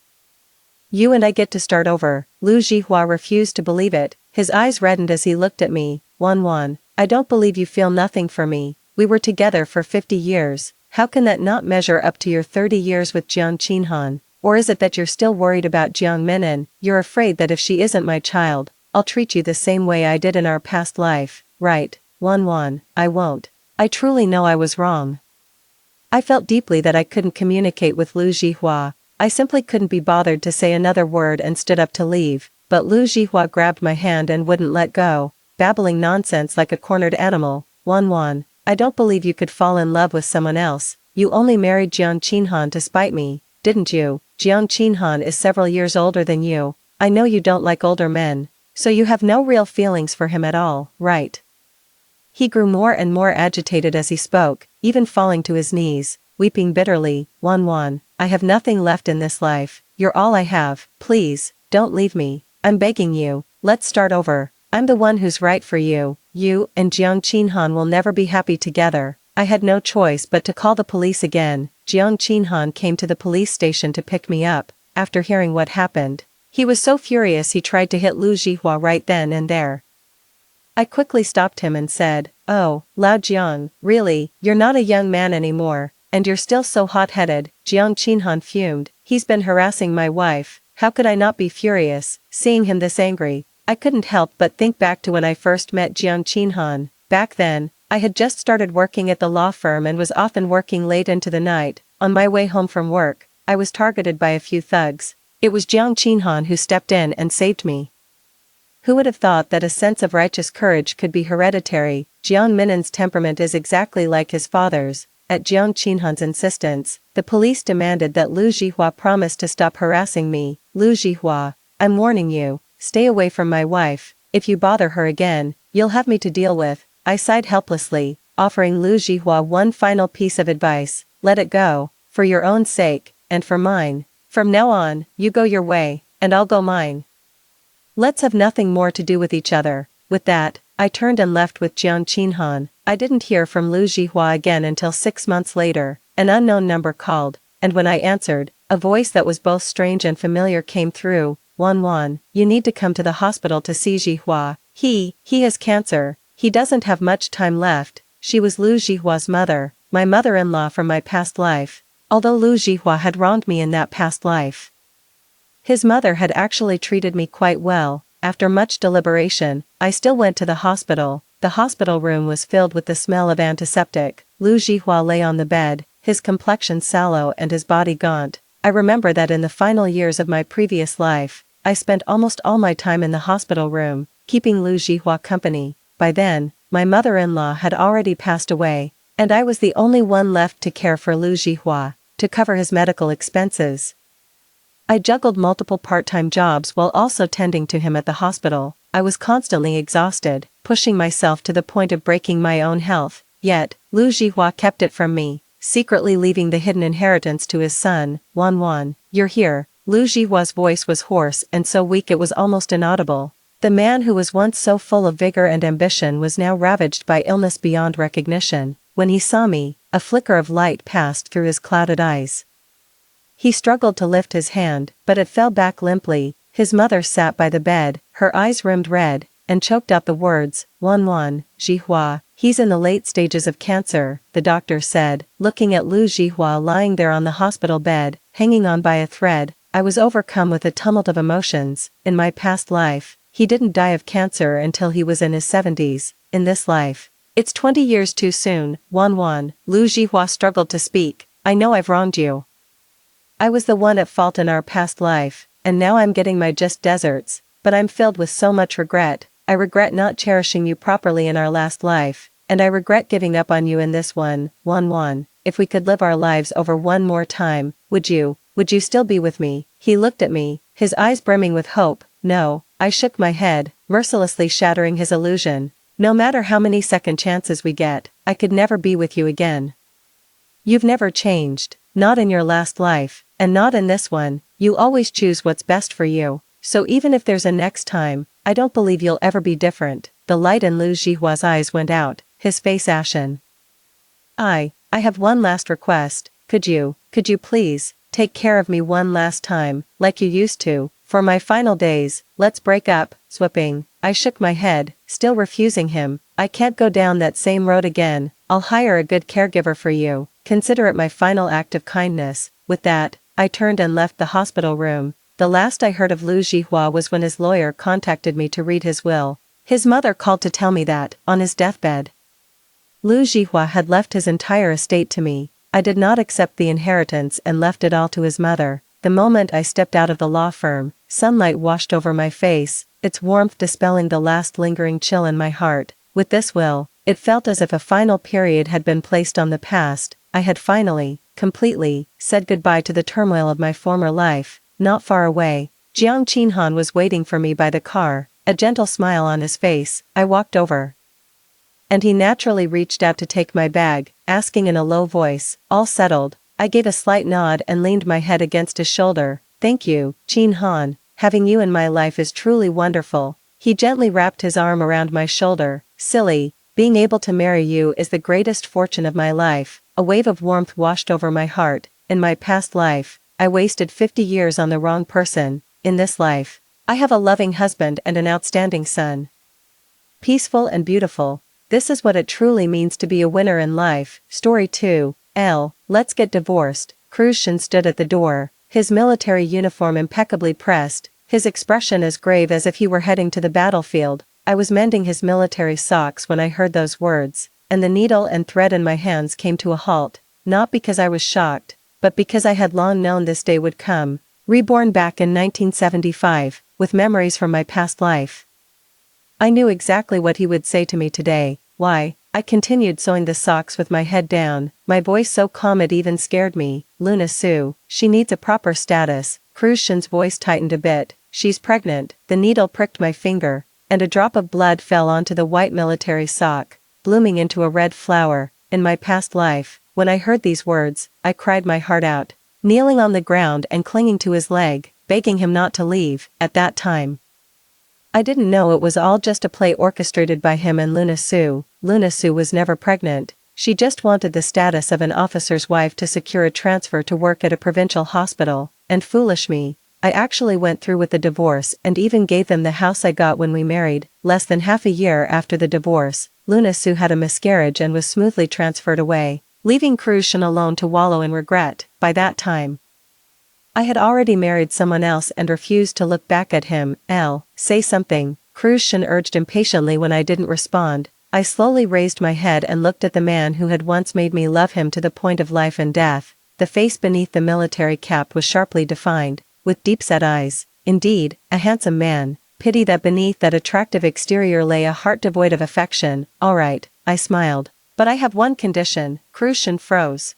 S1: you and I get to start over? Liu Jihua refused to believe it. His eyes reddened as he looked at me. Wan, I don't believe you feel nothing for me. We were together for 50 years. How can that not measure up to your 30 years with Jiang Qinhan? Or is it that you're still worried about Jiang Minnan? You're afraid that if she isn't my child, I'll treat you the same way I did in our past life, right? Wan, I won't. I truly know I was wrong. I felt deeply that I couldn't communicate with Liu Jihua. I simply couldn't be bothered to say another word and stood up to leave, but Liu Jihua grabbed my hand and wouldn't let go, babbling nonsense like a cornered animal. Wan, I don't believe you could fall in love with someone else. You only married Jiang Qinhan to spite me, didn't you? Jiang Qinhan is several years older than you. I know you don't like older men, so you have no real feelings for him at all, right? He grew more and more agitated as he spoke, even falling to his knees, weeping bitterly. Wan, I have nothing left in this life. You're all I have. Please, don't leave me. I'm begging you. Let's start over. I'm the one who's right for you. You and Jiang Qinhan will never be happy together. I had no choice but to call the police again. Jiang Qinhan came to the police station to pick me up, after hearing what happened. He was so furious he tried to hit Lu Jihua right then and there. I quickly stopped him and said, "Oh, Lao Jiang, really, you're not a young man anymore, and you're still so hot-headed." Jiang Qinhan fumed. "He's been harassing my wife." How could I not be furious, seeing him this angry? I couldn't help but think back to when I first met Jiang Qinhan. Back then, I had just started working at the law firm and was often working late into the night. On my way home from work, I was targeted by a few thugs. It was Jiang Qinhan who stepped in and saved me. Who would have thought that a sense of righteous courage could be hereditary? Jiang Minen's temperament is exactly like his father's. At Jiang Qinhan's insistence, the police demanded that Lu Jihua promise to stop harassing me. "Lu Jihua, I'm warning you, stay away from my wife. If you bother her again, you'll have me to deal with." I sighed helplessly, offering Lu Jihua one final piece of advice: let it go, for your own sake, and for mine. From now on, you go your way, and I'll go mine. Let's have nothing more to do with each other. With that, I turned and left with Jiang Qinhan. I didn't hear from Lu Jihua again until 6 months later. An unknown number called, and when I answered, a voice that was both strange and familiar came through. "Wan, you need to come to the hospital to see Jihua. He has cancer. He doesn't have much time left." She was Lu Jihua's mother, my mother-in-law from my past life. Although Lu Jihua had wronged me in that past life, his mother had actually treated me quite well. After much deliberation, I still went to the hospital. The hospital room was filled with the smell of antiseptic. Lu Jihua lay on the bed, his complexion sallow and his body gaunt. I remember that in the final years of my previous life, I spent almost all my time in the hospital room, keeping Lu Jihua company. By then, my mother-in-law had already passed away, and I was the only one left to care for Lu Jihua, to cover his medical expenses. I juggled multiple part-time jobs while also tending to him at the hospital. I was constantly exhausted, pushing myself to the point of breaking my own health. Yet, Lu Jihua kept it from me, secretly leaving the hidden inheritance to his son. "Wan, you're here." Lu Jihua's voice was hoarse and so weak it was almost inaudible. The man who was once so full of vigor and ambition was now ravaged by illness beyond recognition. When he saw me, a flicker of light passed through his clouded eyes. He struggled to lift his hand, but it fell back limply. His mother sat by the bed, her eyes rimmed red, and choked out the words, "Wan, Jihua, he's in the late stages of cancer," the doctor said, looking at Lu Jihua lying there on the hospital bed, hanging on by a thread. I was overcome with a tumult of emotions. In my past life, he didn't die of cancer until he was in his 70s. In this life, it's 20 years too soon. "Wan, Lu Jihua struggled to speak. "I know I've wronged you. I was the one at fault in our past life, and now I'm getting my just deserts, but I'm filled with so much regret. I regret not cherishing you properly in our last life, and I regret giving up on you in this one. Wan, if we could live our lives over one more time, would you still be with me?" He looked at me, his eyes brimming with hope. "No." I shook my head, mercilessly shattering his illusion. "No matter how many second chances we get, I could never be with you again. You've never changed, not in your last life, and not in this one. You always choose what's best for you. So even if there's a next time, I don't believe you'll ever be different." The light in Lu Jihua's eyes went out, his face ashen. I have one last request. Could you please, take care of me one last time, like you used to, for my final days? Let's break up." Swipping, I shook my head, still refusing him. "I can't go down that same road again. I'll hire a good caregiver for you. Consider it my final act of kindness." With that, I turned and left the hospital room. The last I heard of Lu Jihua was when his lawyer contacted me to read his will. His mother called to tell me that, on his deathbed, Lu Jihua had left his entire estate to me. I did not accept the inheritance and left it all to his mother. The moment I stepped out of the law firm, sunlight washed over my face, its warmth dispelling the last lingering chill in my heart. With this will, it felt as if a final period had been placed on the past. I had finally, completely, said goodbye to the turmoil of my former life. Not far away, Jiang Qinhan was waiting for me by the car, a gentle smile on his face. I walked over, and he naturally reached out to take my bag, asking in a low voice, "All settled?" I gave a slight nod and leaned my head against his shoulder. "Thank you, Qinhan. Having you in my life is truly wonderful." He gently wrapped his arm around my shoulder. "Silly, Being able to marry you is the greatest fortune of my life. A wave of warmth washed over my heart. In my past life, I wasted 50 years on the wrong person. In this life, I have a loving husband and an outstanding son. Peaceful and beautiful. This is what it truly means to be a winner in life. Story 2. Let's get divorced. Krushin stood at the door, his military uniform impeccably pressed, his expression as grave as if he were heading to the battlefield. I was mending his military socks when I heard those words, and the needle and thread in my hands came to a halt, not because I was shocked, but because I had long known this day would come. Reborn back in 1975, with memories from my past life. I knew exactly what he would say to me today. Why? I continued sewing the socks with my head down, my voice so calm it even scared me. Luna Sue, she needs a proper status. Krushin's voice tightened a bit. She's pregnant. The needle pricked my finger, and a drop of blood fell onto the white military sock, blooming into a red flower. In my past life, when I heard these words, I cried my heart out, kneeling on the ground and clinging to his leg, begging him not to leave. At that time, I didn't know it was all just a play orchestrated by him and Luna Sue. Luna Sue was never pregnant. She just wanted the status of an officer's wife to secure a transfer to work at a provincial hospital. And foolish me, I actually went through with the divorce and even gave them the house I got when we married. Less than half a year after the divorce, Luna Sue had a miscarriage and was smoothly transferred away, leaving Krushin alone to wallow in regret. By that time, I had already married someone else and refused to look back at him. Say something, Krushin urged impatiently when I didn't respond. I slowly raised my head and looked at the man who had once made me love him to the point of life and death. The face beneath the military cap was sharply defined, with deep-set eyes. Indeed, a handsome man. Pity that beneath that attractive exterior lay a heart devoid of affection. All right, I smiled. But I have one condition. Krushin froze,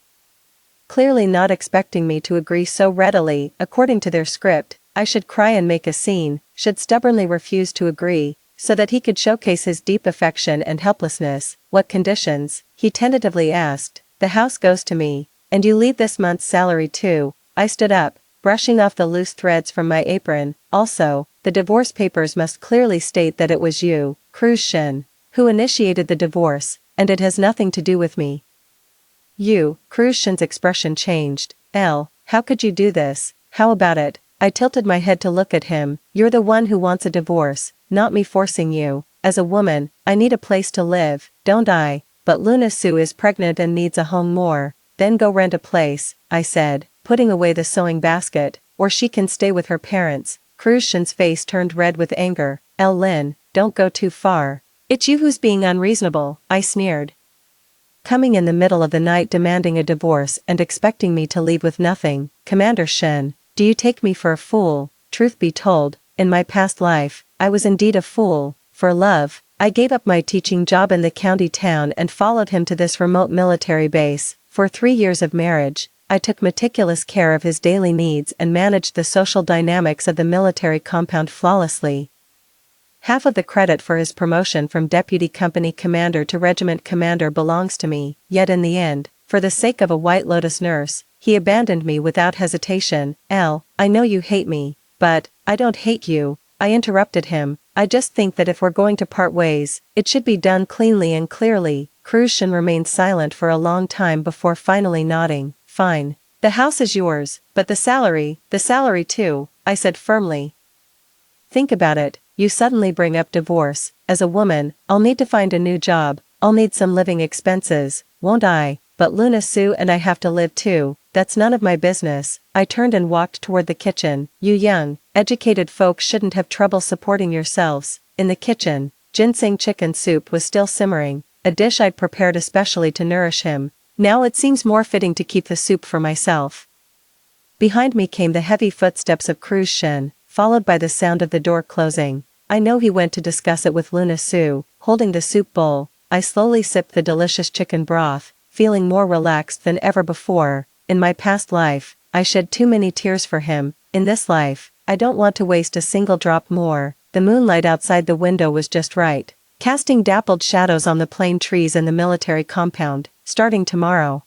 S1: clearly not expecting me to agree so readily. According to their script, I should cry and make a scene, should stubbornly refuse to agree, so that he could showcase his deep affection and helplessness. What conditions? He tentatively asked. The house goes to me, and you leave this month's salary too. I stood up, brushing off the loose threads from my apron. Also, the divorce papers must clearly state that it was you, Krushin, who initiated the divorce, and it has nothing to do with me. You. Krushin's expression changed. How could you do this? How about it? I tilted my head to look at him. You're the one who wants a divorce, not me forcing you. As a woman, I need a place to live, don't I? But Luna Sue is pregnant and needs a home more. Then go rent a place, I said, putting away the sewing basket, or she can stay with her parents. Krushin's face turned red with anger. Lynn, don't go too far. It's you who's being unreasonable, I sneered. Coming in the middle of the night demanding a divorce and expecting me to leave with nothing. Commander Shen, do you take me for a fool? Truth be told, in my past life, I was indeed a fool. For love, I gave up my teaching job in the county town and followed him to this remote military base. For 3 years of marriage, I took meticulous care of his daily needs and managed the social dynamics of the military compound flawlessly. Half of the credit for his promotion from deputy company commander to regiment commander belongs to me. Yet in the end, for the sake of a White Lotus nurse, he abandoned me without hesitation. I know you hate me, but I don't hate you. I interrupted him. I just think that if we're going to part ways, it should be done cleanly and clearly. Krushin remained silent for a long time before finally nodding. Fine. The house is yours, but the salary too, I said firmly. Think about it. You suddenly bring up divorce. As a woman, I'll need to find a new job. I'll need some living expenses, won't I? But Luna Sue and I have to live too. That's none of my business. I turned and walked toward the kitchen. You young, educated folks shouldn't have trouble supporting yourselves. In the kitchen, ginseng chicken soup was still simmering, a dish I'd prepared especially to nourish him. Now it seems more fitting to keep the soup for myself. Behind me came the heavy footsteps of Krushin, followed by the sound of the door closing. I know he went to discuss it with Luna Sue. Holding the soup bowl, I slowly sipped the delicious chicken broth, feeling more relaxed than ever before. In my past life, I shed too many tears for him. In this life, I don't want to waste a single drop more. The moonlight outside the window was just right, casting dappled shadows on the plane trees and the military compound. Starting tomorrow,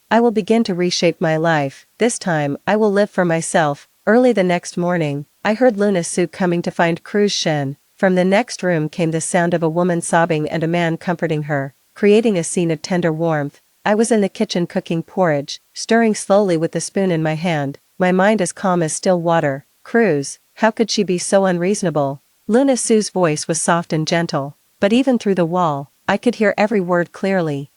S1: I will begin to reshape my life. This time, I will live for myself. Early the next morning, I heard Luna Sue coming to find Krushin. From the next room came the sound of a woman sobbing and a man comforting her, creating a scene of tender warmth. I was in the kitchen cooking porridge, stirring slowly with the spoon in my hand, my mind as calm as still water. Cruz, how could she be so unreasonable? Luna Sue's voice was soft and gentle, but even through the wall, I could hear every word clearly.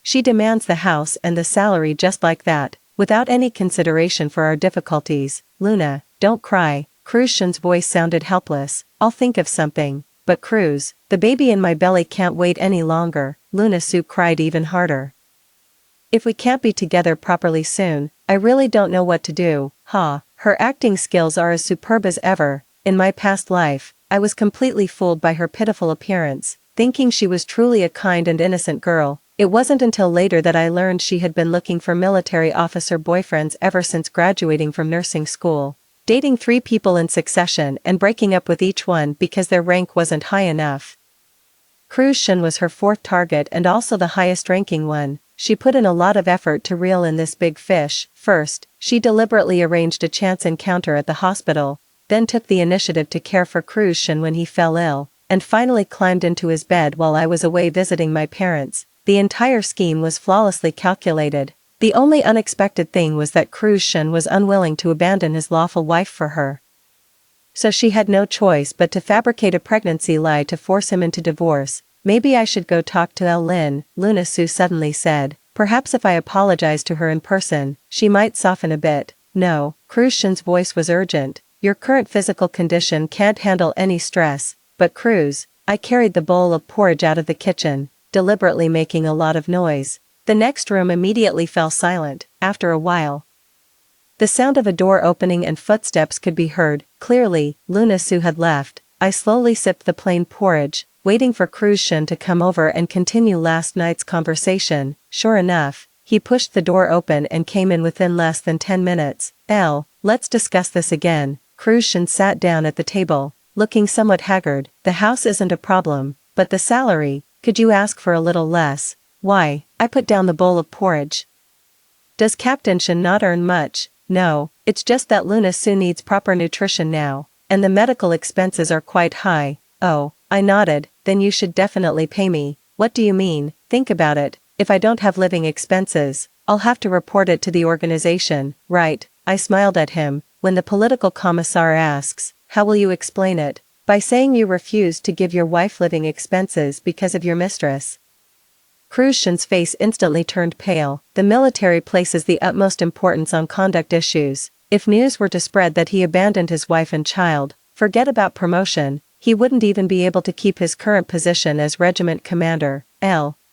S1: She demands the house and the salary just like that, without any consideration for our difficulties. Luna, don't cry. Cruz's voice sounded helpless. I'll think of something. But Cruz, the baby in my belly can't wait any longer. Luna Sue cried even harder. If we can't be together properly soon, I really don't know what to do. Her acting skills are as superb as ever. In my past life, I was completely fooled by her pitiful appearance, thinking she was truly a kind and innocent girl. It wasn't until later that I learned she had been looking for military officer boyfriends ever since graduating from nursing school, dating 3 people in succession and breaking up with each one because their rank wasn't high enough. Cruz was her 4th target and also the highest ranking one. She put in a lot of effort to reel in this big fish. First, she deliberately arranged a chance encounter at the hospital, then took the initiative to care for Cruz when he fell ill, and finally climbed into his bed while I was away visiting my parents. The entire scheme was flawlessly calculated. The only unexpected thing was that Cruz was unwilling to abandon his lawful wife for her. So she had no choice but to fabricate a pregnancy lie to force him into divorce. Maybe I should go talk to Lynn, Luna Sue suddenly said. Perhaps if I apologize to her in person, she might soften a bit. No, Cruz's voice was urgent. Your current physical condition can't handle any stress. But Cruz, I carried the bowl of porridge out of the kitchen, deliberately making a lot of noise. The next room immediately fell silent. After a while, the sound of a door opening and footsteps could be heard. Clearly, Luna Sue had left. I slowly sipped the plain porridge, waiting for Cruz to come over and continue last night's conversation. Sure enough, he pushed the door open and came in within less than 10 minutes. Let's discuss this again. Cruz sat down at the table, looking somewhat haggard. The house isn't a problem, but the salary, could you ask for a little less? Why? I put down the bowl of porridge. Does Captain not earn much? No, it's just that Luna Sue needs proper nutrition now, and the medical expenses are quite high. Oh, I nodded. Then you should definitely pay me. What do you mean? Think about it. If I don't have living expenses, I'll have to report it to the organization, right? I smiled at him. When the political commissar asks, how will you explain it? By saying you refused to give your wife living expenses because of your mistress. Cruz's face instantly turned pale. The military places the utmost importance on conduct issues. If news were to spread that he abandoned his wife and child, forget about promotion, he wouldn't even be able to keep his current position as regiment commander.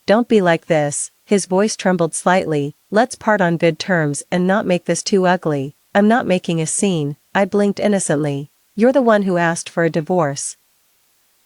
S1: Don't be like this. His voice trembled slightly. Let's part on good terms and not make this too ugly. I'm not making a scene. I blinked innocently. You're the one who asked for a divorce.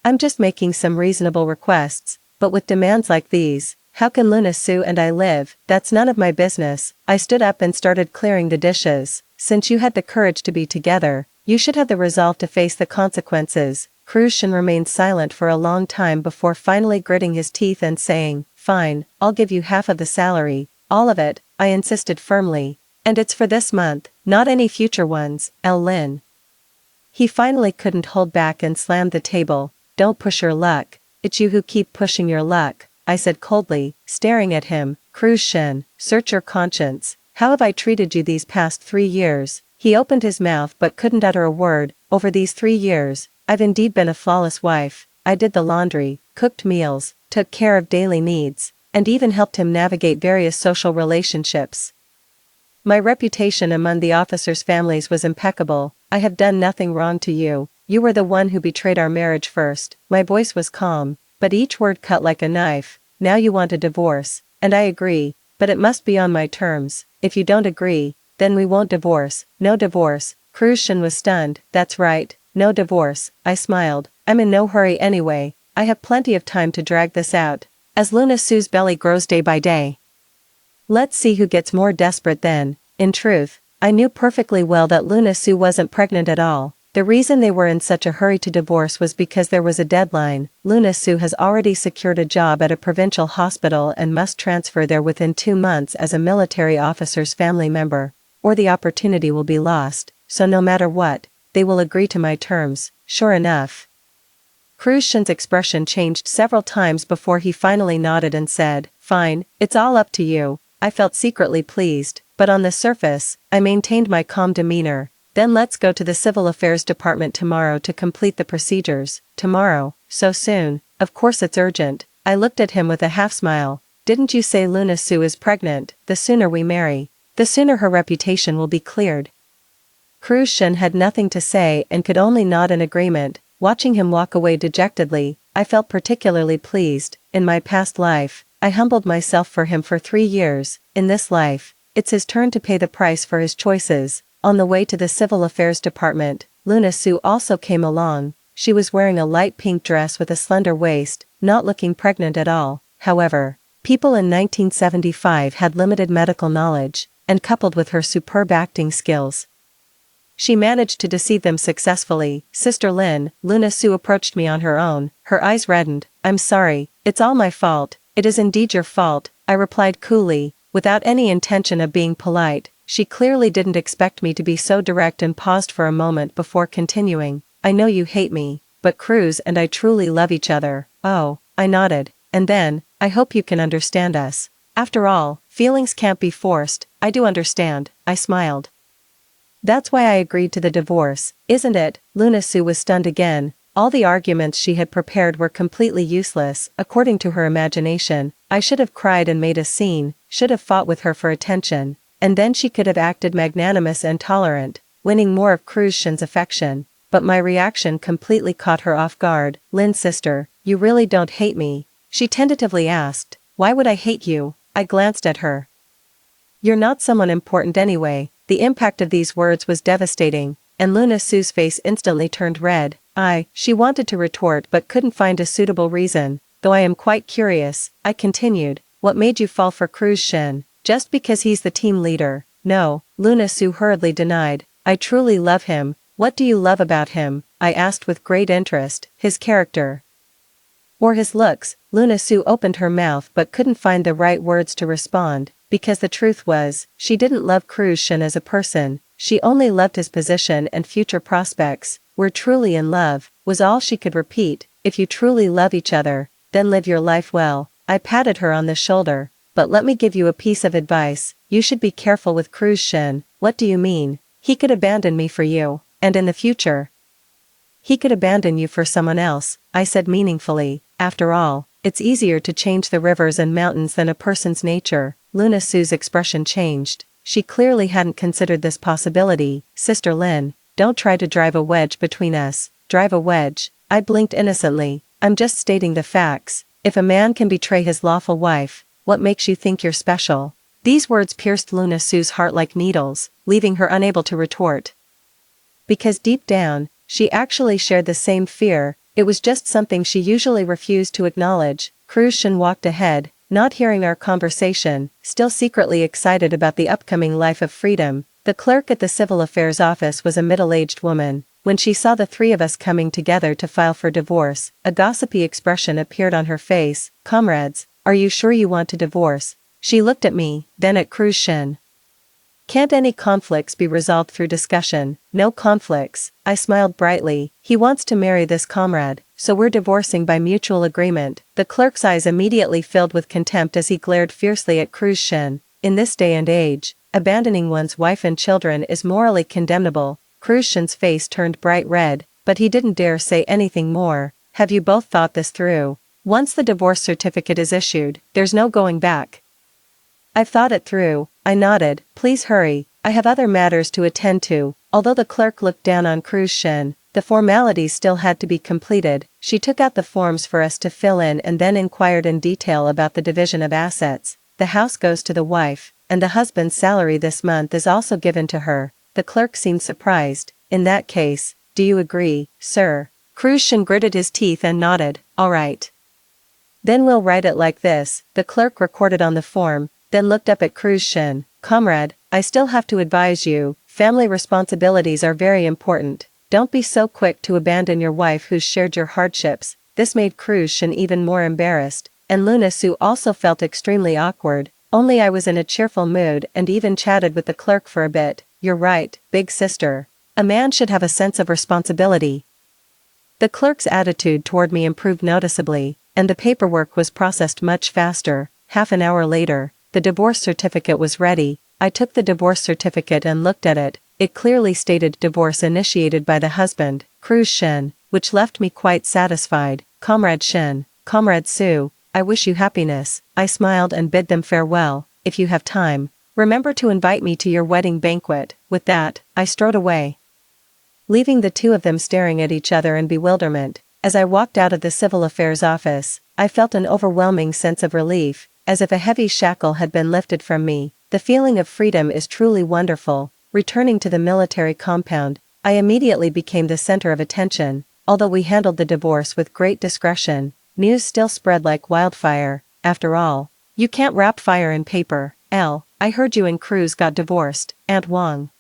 S1: I'm just making some reasonable requests, but with demands like these, how can Luna Sue and I live? That's none of my business. I stood up and started clearing the dishes. Since you had the courage to be together, you should have the resolve to face the consequences. Cruz remained silent for a long time before finally gritting his teeth and saying, fine, I'll give you half of the salary. All of it, I insisted firmly. And it's for this month, not any future ones. Lynn. He finally couldn't hold back and slammed the table. Don't push your luck. It's you who keep pushing your luck, I said coldly, staring at him. Cruz, search your conscience. How have I treated you these past 3 years? He opened his mouth but couldn't utter a word. Over these 3 years, I've indeed been a flawless wife. I did the laundry, cooked meals, took care of daily needs, and even helped him navigate various social relationships. My reputation among the officers' families was impeccable. I have done nothing wrong to you. You were the one who betrayed our marriage first. My voice was calm, but each word cut like a knife. Now you want a divorce, and I agree, but it must be on my terms. If you don't agree, then we won't divorce. No divorce. Cruz was stunned. That's right, no divorce. I smiled. I'm in no hurry anyway. I have plenty of time to drag this out. As Luna Sue's belly grows day by day. Let's see who gets more desperate then. In truth, I knew perfectly well that Luna Sue wasn't pregnant at all. The reason they were in such a hurry to divorce was because there was a deadline. Luna Sue has already secured a job at a provincial hospital and must transfer there within 2 months as a military officer's family member, or the opportunity will be lost. So no matter what, they will agree to my terms. Sure enough, Cruise Shin's expression changed several times before he finally nodded and said, "Fine, it's all up to you." I felt secretly pleased, but on the surface, I maintained my calm demeanor. "Then let's go to the Civil Affairs Department tomorrow to complete the procedures." "Tomorrow? So soon? Of course it's urgent." I looked at him with a half-smile. "Didn't you say Luna Sue is pregnant? The sooner we marry, the sooner her reputation will be cleared." Cruise Shin had nothing to say and could only nod in agreement. Watching him walk away dejectedly, I felt particularly pleased. In my past life, I humbled myself for him for 3 years. In this life, it's his turn to pay the price for his choices. On the way to the Civil Affairs Department, Luna Sue also came along. She was wearing a light pink dress with a slender waist, not looking pregnant at all. However, people in 1975 had limited medical knowledge, and coupled with her superb acting skills, she managed to deceive them successfully. "Sister Lin," Luna Sue approached me on her own. Her eyes reddened. "I'm sorry, it's all my fault." "It is indeed your fault," I replied coolly, without any intention of being polite. She clearly didn't expect me to be so direct and paused for a moment before continuing. "I know you hate me, but Cruz and I truly love each other." "Oh," I nodded. "And then, I hope you can understand us. After all, feelings can't be forced." "I do understand," I smiled. "That's why I agreed to the divorce, isn't it?" Luna Sue was stunned again. All the arguments she had prepared were completely useless, according to her imagination. I should have cried and made a scene, should have fought with her for attention, and then she could have acted magnanimous and tolerant, winning more of Cruise Shin's affection. But my reaction completely caught her off guard. "Lin sister, you really don't hate me?" she tentatively asked. "Why would I hate you?" I glanced at her. "You're not someone important anyway." The impact of these words was devastating, and Luna Sue's face instantly turned red. She wanted to retort but couldn't find a suitable reason. "Though I am quite curious," I continued, "what made you fall for Cruise Shin? Just because he's the team leader?" "No," Luna Sue hurriedly denied. "I truly love him." "What do you love about him?" I asked with great interest. "His character. Or his looks?" Luna Sue opened her mouth but couldn't find the right words to respond, because the truth was, she didn't love Cruise Shin as a person, she only loved his position and future prospects. "We're truly in love," was all she could repeat. "If you truly love each other, then live your life well." I patted her on the shoulder. "But let me give you a piece of advice, you should be careful with Cruise Shin." "What do you mean?" "He could abandon me for you, and in the future, he could abandon you for someone else," I said meaningfully. "After all, it's easier to change the rivers and mountains than a person's nature." Luna Sue's expression changed. She clearly hadn't considered this possibility. "Sister Lin, don't try to drive a wedge between us." "Drive a wedge?" I blinked innocently. "I'm just stating the facts. If a man can betray his lawful wife, what makes you think you're special?" These words pierced Luna Sue's heart like needles, leaving her unable to retort. Because deep down, she actually shared the same fear. It was just something she usually refused to acknowledge. Cruise Shin walked ahead, not hearing our conversation, still secretly excited about the upcoming life of freedom. The clerk at the Civil Affairs office was a middle-aged woman. When she saw the three of us coming together to file for divorce, a gossipy expression appeared on her face. "Comrades, are you sure you want to divorce?" She looked at me, then at Cruise Shin. "Can't any conflicts be resolved through discussion?" "No conflicts," I smiled brightly. "He wants to marry this comrade, so we're divorcing by mutual agreement." The clerk's eyes immediately filled with contempt as he glared fiercely at Cruise Shin. "In this day and age, abandoning one's wife and children is morally condemnable." Cruise Shin's face turned bright red, but he didn't dare say anything more. "Have you both thought this through? Once the divorce certificate is issued, there's no going back." "I've thought it through," I nodded. "Please hurry, I have other matters to attend to." Although the clerk looked down on Cruise Shin, the formalities still had to be completed. She took out the forms for us to fill in and then inquired in detail about the division of assets. "The house goes to the wife, and the husband's salary this month is also given to her." The clerk seemed surprised. "In that case, do you agree, sir?" Cruise Shin gritted his teeth and nodded. "All right. Then we'll write it like this." The clerk recorded on the form, then looked up at Cruise Shin. "Comrade, I still have to advise you, family responsibilities are very important. Don't be so quick to abandon your wife who's shared your hardships." This made Cruise Shin even more embarrassed, and Luna Sue also felt extremely awkward. Only I was in a cheerful mood and even chatted with the clerk for a bit. "You're right, big sister. A man should have a sense of responsibility." The clerk's attitude toward me improved noticeably, and the paperwork was processed much faster. Half an hour later, the divorce certificate was ready. I took the divorce certificate and looked at it. It clearly stated divorce initiated by the husband, Cruz Shen, which left me quite satisfied. Comrade Shen, Comrade Su, I wish you happiness. I smiled and bid them farewell. If you have time, remember to invite me to your wedding banquet. With that, I strode away, leaving the two of them staring at each other in bewilderment. As I walked out of the Civil Affairs office, I felt an overwhelming sense of relief, as if a heavy shackle had been lifted from me. The feeling of freedom is truly wonderful. Returning to the military compound, I immediately became the center of attention. Although we handled the divorce with great discretion, news still spread like wildfire. After all, you can't wrap fire in paper. I heard you and Cruz got divorced, Aunt Wang.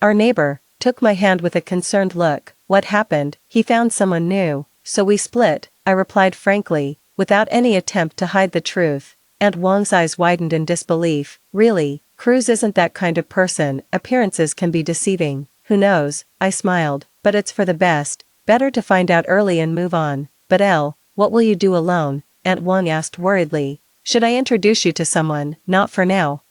S1: Our neighbor took my hand with a concerned look. What happened? He found someone new, so we split, I replied frankly, without any attempt to hide the truth. Aunt Wang's eyes widened in disbelief. Really? Cruz isn't that kind of person. Appearances can be deceiving. Who knows? I smiled. But it's for the best. Better to find out early and move on. But what will you do alone? Aunt Wang asked worriedly. Should I introduce you to someone? Not for now.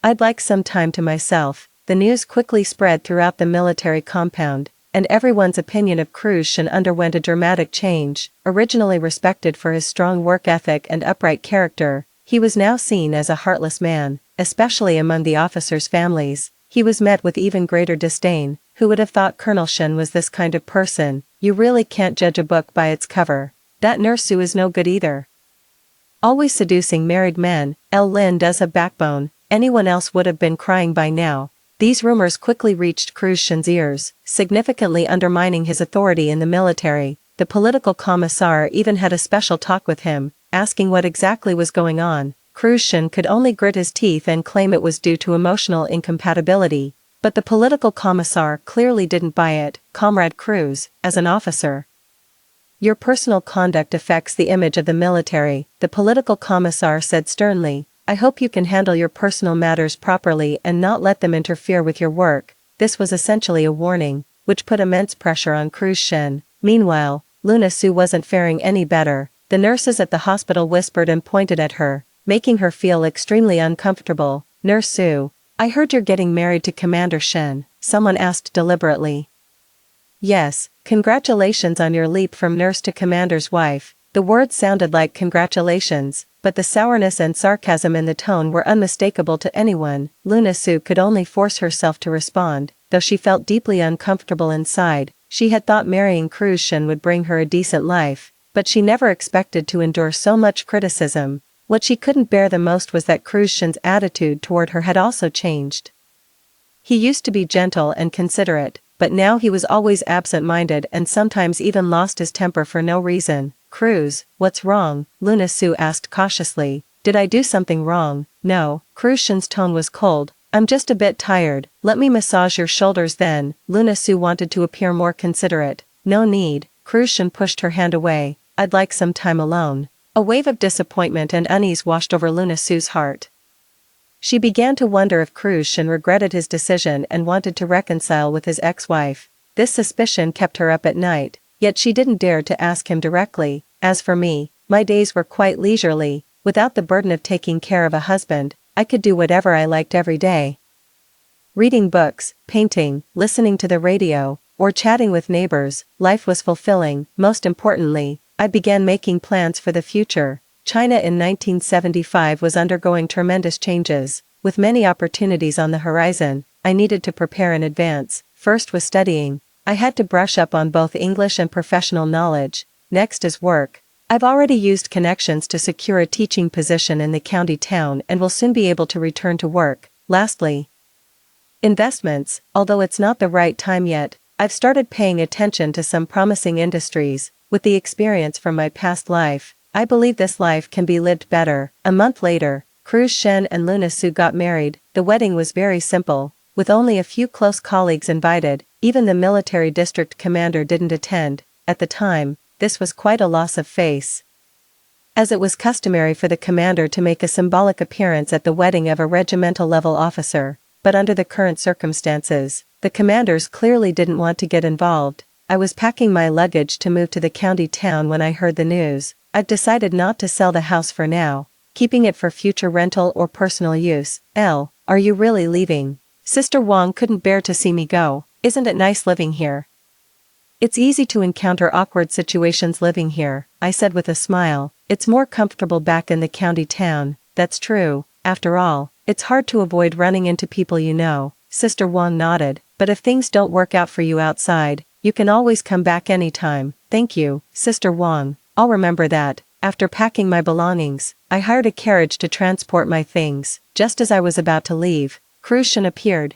S1: I'd like some time to myself. The news quickly spread throughout the military compound, and everyone's opinion of Cruz Shen underwent a dramatic change. Originally respected for his strong work ethic and upright character, he was now seen as a heartless man, especially among the officers' families. He was met with even greater disdain. Who would have thought Colonel Shen was this kind of person? You really can't judge a book by its cover. That nurse Sue is no good either. Always seducing married men. Lin does have backbone. Anyone else would have been crying by now. These rumors quickly reached Cruz Shen's ears, significantly undermining his authority in the military. The political commissar even had a special talk with him, asking what exactly was going on. Cruz Shen could only grit his teeth and claim it was due to emotional incompatibility. But the political commissar clearly didn't buy it. Comrade Cruz, as an officer, your personal conduct affects the image of the military, the political commissar said sternly. I hope you can handle your personal matters properly and not let them interfere with your work. This was essentially a warning, which put immense pressure on Cruz Shen. Meanwhile, Luna Su wasn't faring any better. The nurses at the hospital whispered and pointed at her, making her feel extremely uncomfortable. Nurse Su, I heard you're getting married to Commander Shen, someone asked deliberately. Yes, congratulations on your leap from nurse to commander's wife. The words sounded like congratulations, but the sourness and sarcasm in the tone were unmistakable to anyone. Luna Su could only force herself to respond, though she felt deeply uncomfortable inside. She had thought marrying Cruz Shen would bring her a decent life, but she never expected to endure so much criticism. What she couldn't bear the most was that Cruz Shen's attitude toward her had also changed. He used to be gentle and considerate, but now he was always absent-minded and sometimes even lost his temper for no reason. Cruz, what's wrong? Luna Su asked cautiously. Did I do something wrong? No. Cruz Shen's tone was cold. I'm just a bit tired. Let me massage your shoulders then. Luna Su wanted to appear more considerate. No need. Cruz Shen pushed her hand away. I'd like some time alone. A wave of disappointment and unease washed over Luna Su's heart. She began to wonder if Cruz Shen regretted his decision and wanted to reconcile with his ex-wife. This suspicion kept her up at night, yet she didn't dare to ask him directly. As for me, my days were quite leisurely. Without the burden of taking care of a husband, I could do whatever I liked every day. Reading books, painting, listening to the radio, or chatting with neighbors, life was fulfilling. Most importantly, I began making plans for the future. China in 1975 was undergoing tremendous changes. With many opportunities on the horizon, I needed to prepare in advance. First was studying. I had to brush up on both English and professional knowledge. Next is work. I've already used connections to secure a teaching position in the county town and will soon be able to return to work. Lastly, investments. Although it's not the right time yet, I've started paying attention to some promising industries. With the experience from my past life, I believe this life can be lived better. A month later, Cruz Shen and Luna Su got married. The wedding was very simple, with only a few close colleagues invited. Even the military district commander didn't attend. At the time, this was quite a loss of face, as it was customary for the commander to make a symbolic appearance at the wedding of a regimental-level officer. But under the current circumstances, the commanders clearly didn't want to get involved. I was packing my luggage to move to the county town when I heard the news. I've decided not to sell the house for now, keeping it for future rental or personal use. Are you really leaving? Sister Wang couldn't bear to see me go. Isn't it nice living here? It's easy to encounter awkward situations living here, I said with a smile. It's more comfortable back in the county town. That's true. After all, it's hard to avoid running into people you know. Sister Wang nodded. But if things don't work out for you outside, you can always come back anytime. Thank you, Sister Wang. I'll remember that. After packing my belongings, I hired a carriage to transport my things. Just as I was about to leave, Crucian appeared.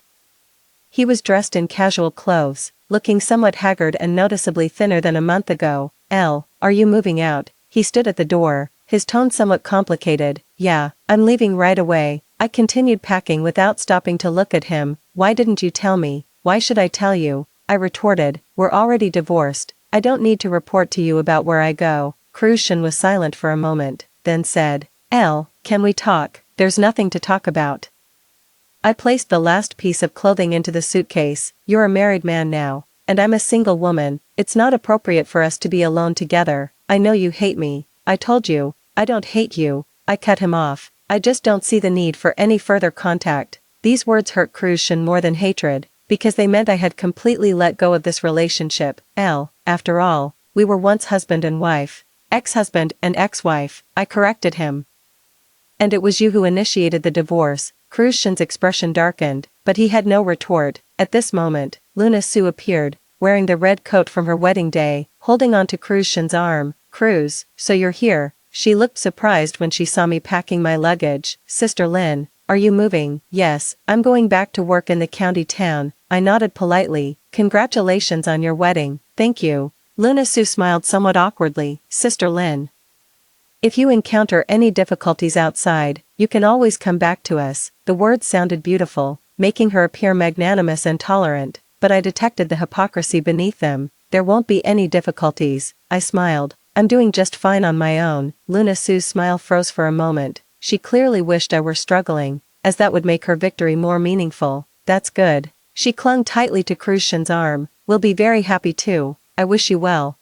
S1: He was dressed in casual clothes, looking somewhat haggard and noticeably thinner than a month ago. Are you moving out? He stood at the door, his tone somewhat complicated. Yeah, I'm leaving right away. I continued packing without stopping to look at him. Why didn't you tell me? Why should I tell you? I retorted. We're already divorced. I don't need to report to you about where I go. Crucian was silent for a moment, then said, can we talk? There's nothing to talk about. I placed the last piece of clothing into the suitcase. You're a married man now, and I'm a single woman. It's not appropriate for us to be alone together. I know you hate me. I told you. I don't hate you. I cut him off. I just don't see the need for any further contact. These words hurt Crucian more than hatred, because they meant I had completely let go of this relationship. After all, we were once husband and wife. Ex-husband and ex-wife, I corrected him. And it was you who initiated the divorce. Crucian's expression darkened, but he had no retort. At this moment, Luna Sue appeared, wearing the red coat from her wedding day, holding onto Crucian's arm. Cruz, so you're here. She looked surprised when she saw me packing my luggage. Sister Lin, are you moving? Yes, I'm going back to work in the county town. I nodded politely. Congratulations on your wedding. Thank you. Luna Sue smiled somewhat awkwardly. Sister Lin, if you encounter any difficulties outside, you can always come back to us. The words sounded beautiful, making her appear magnanimous and tolerant, but I detected the hypocrisy beneath them. There won't be any difficulties. I smiled. I'm doing just fine on my own. Luna Sue's smile froze for a moment. She clearly wished I were struggling, as that would make her victory more meaningful. That's good. She clung tightly to Crucian's arm. We'll be very happy too. I wish you well.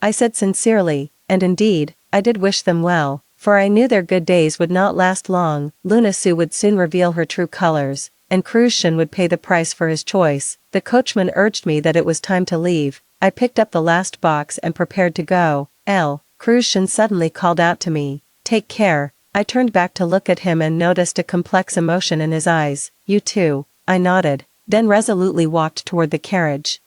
S1: I said sincerely, and indeed, I did wish them well, for I knew their good days would not last long. Luna Sue would soon reveal her true colors, and Crucian would pay the price for his choice. The coachman urged me that it was time to leave. I picked up the last box and prepared to go. Crucian suddenly called out to me. Take care. I turned back to look at him and noticed a complex emotion in his eyes. You too. I nodded, then resolutely walked toward the carriage.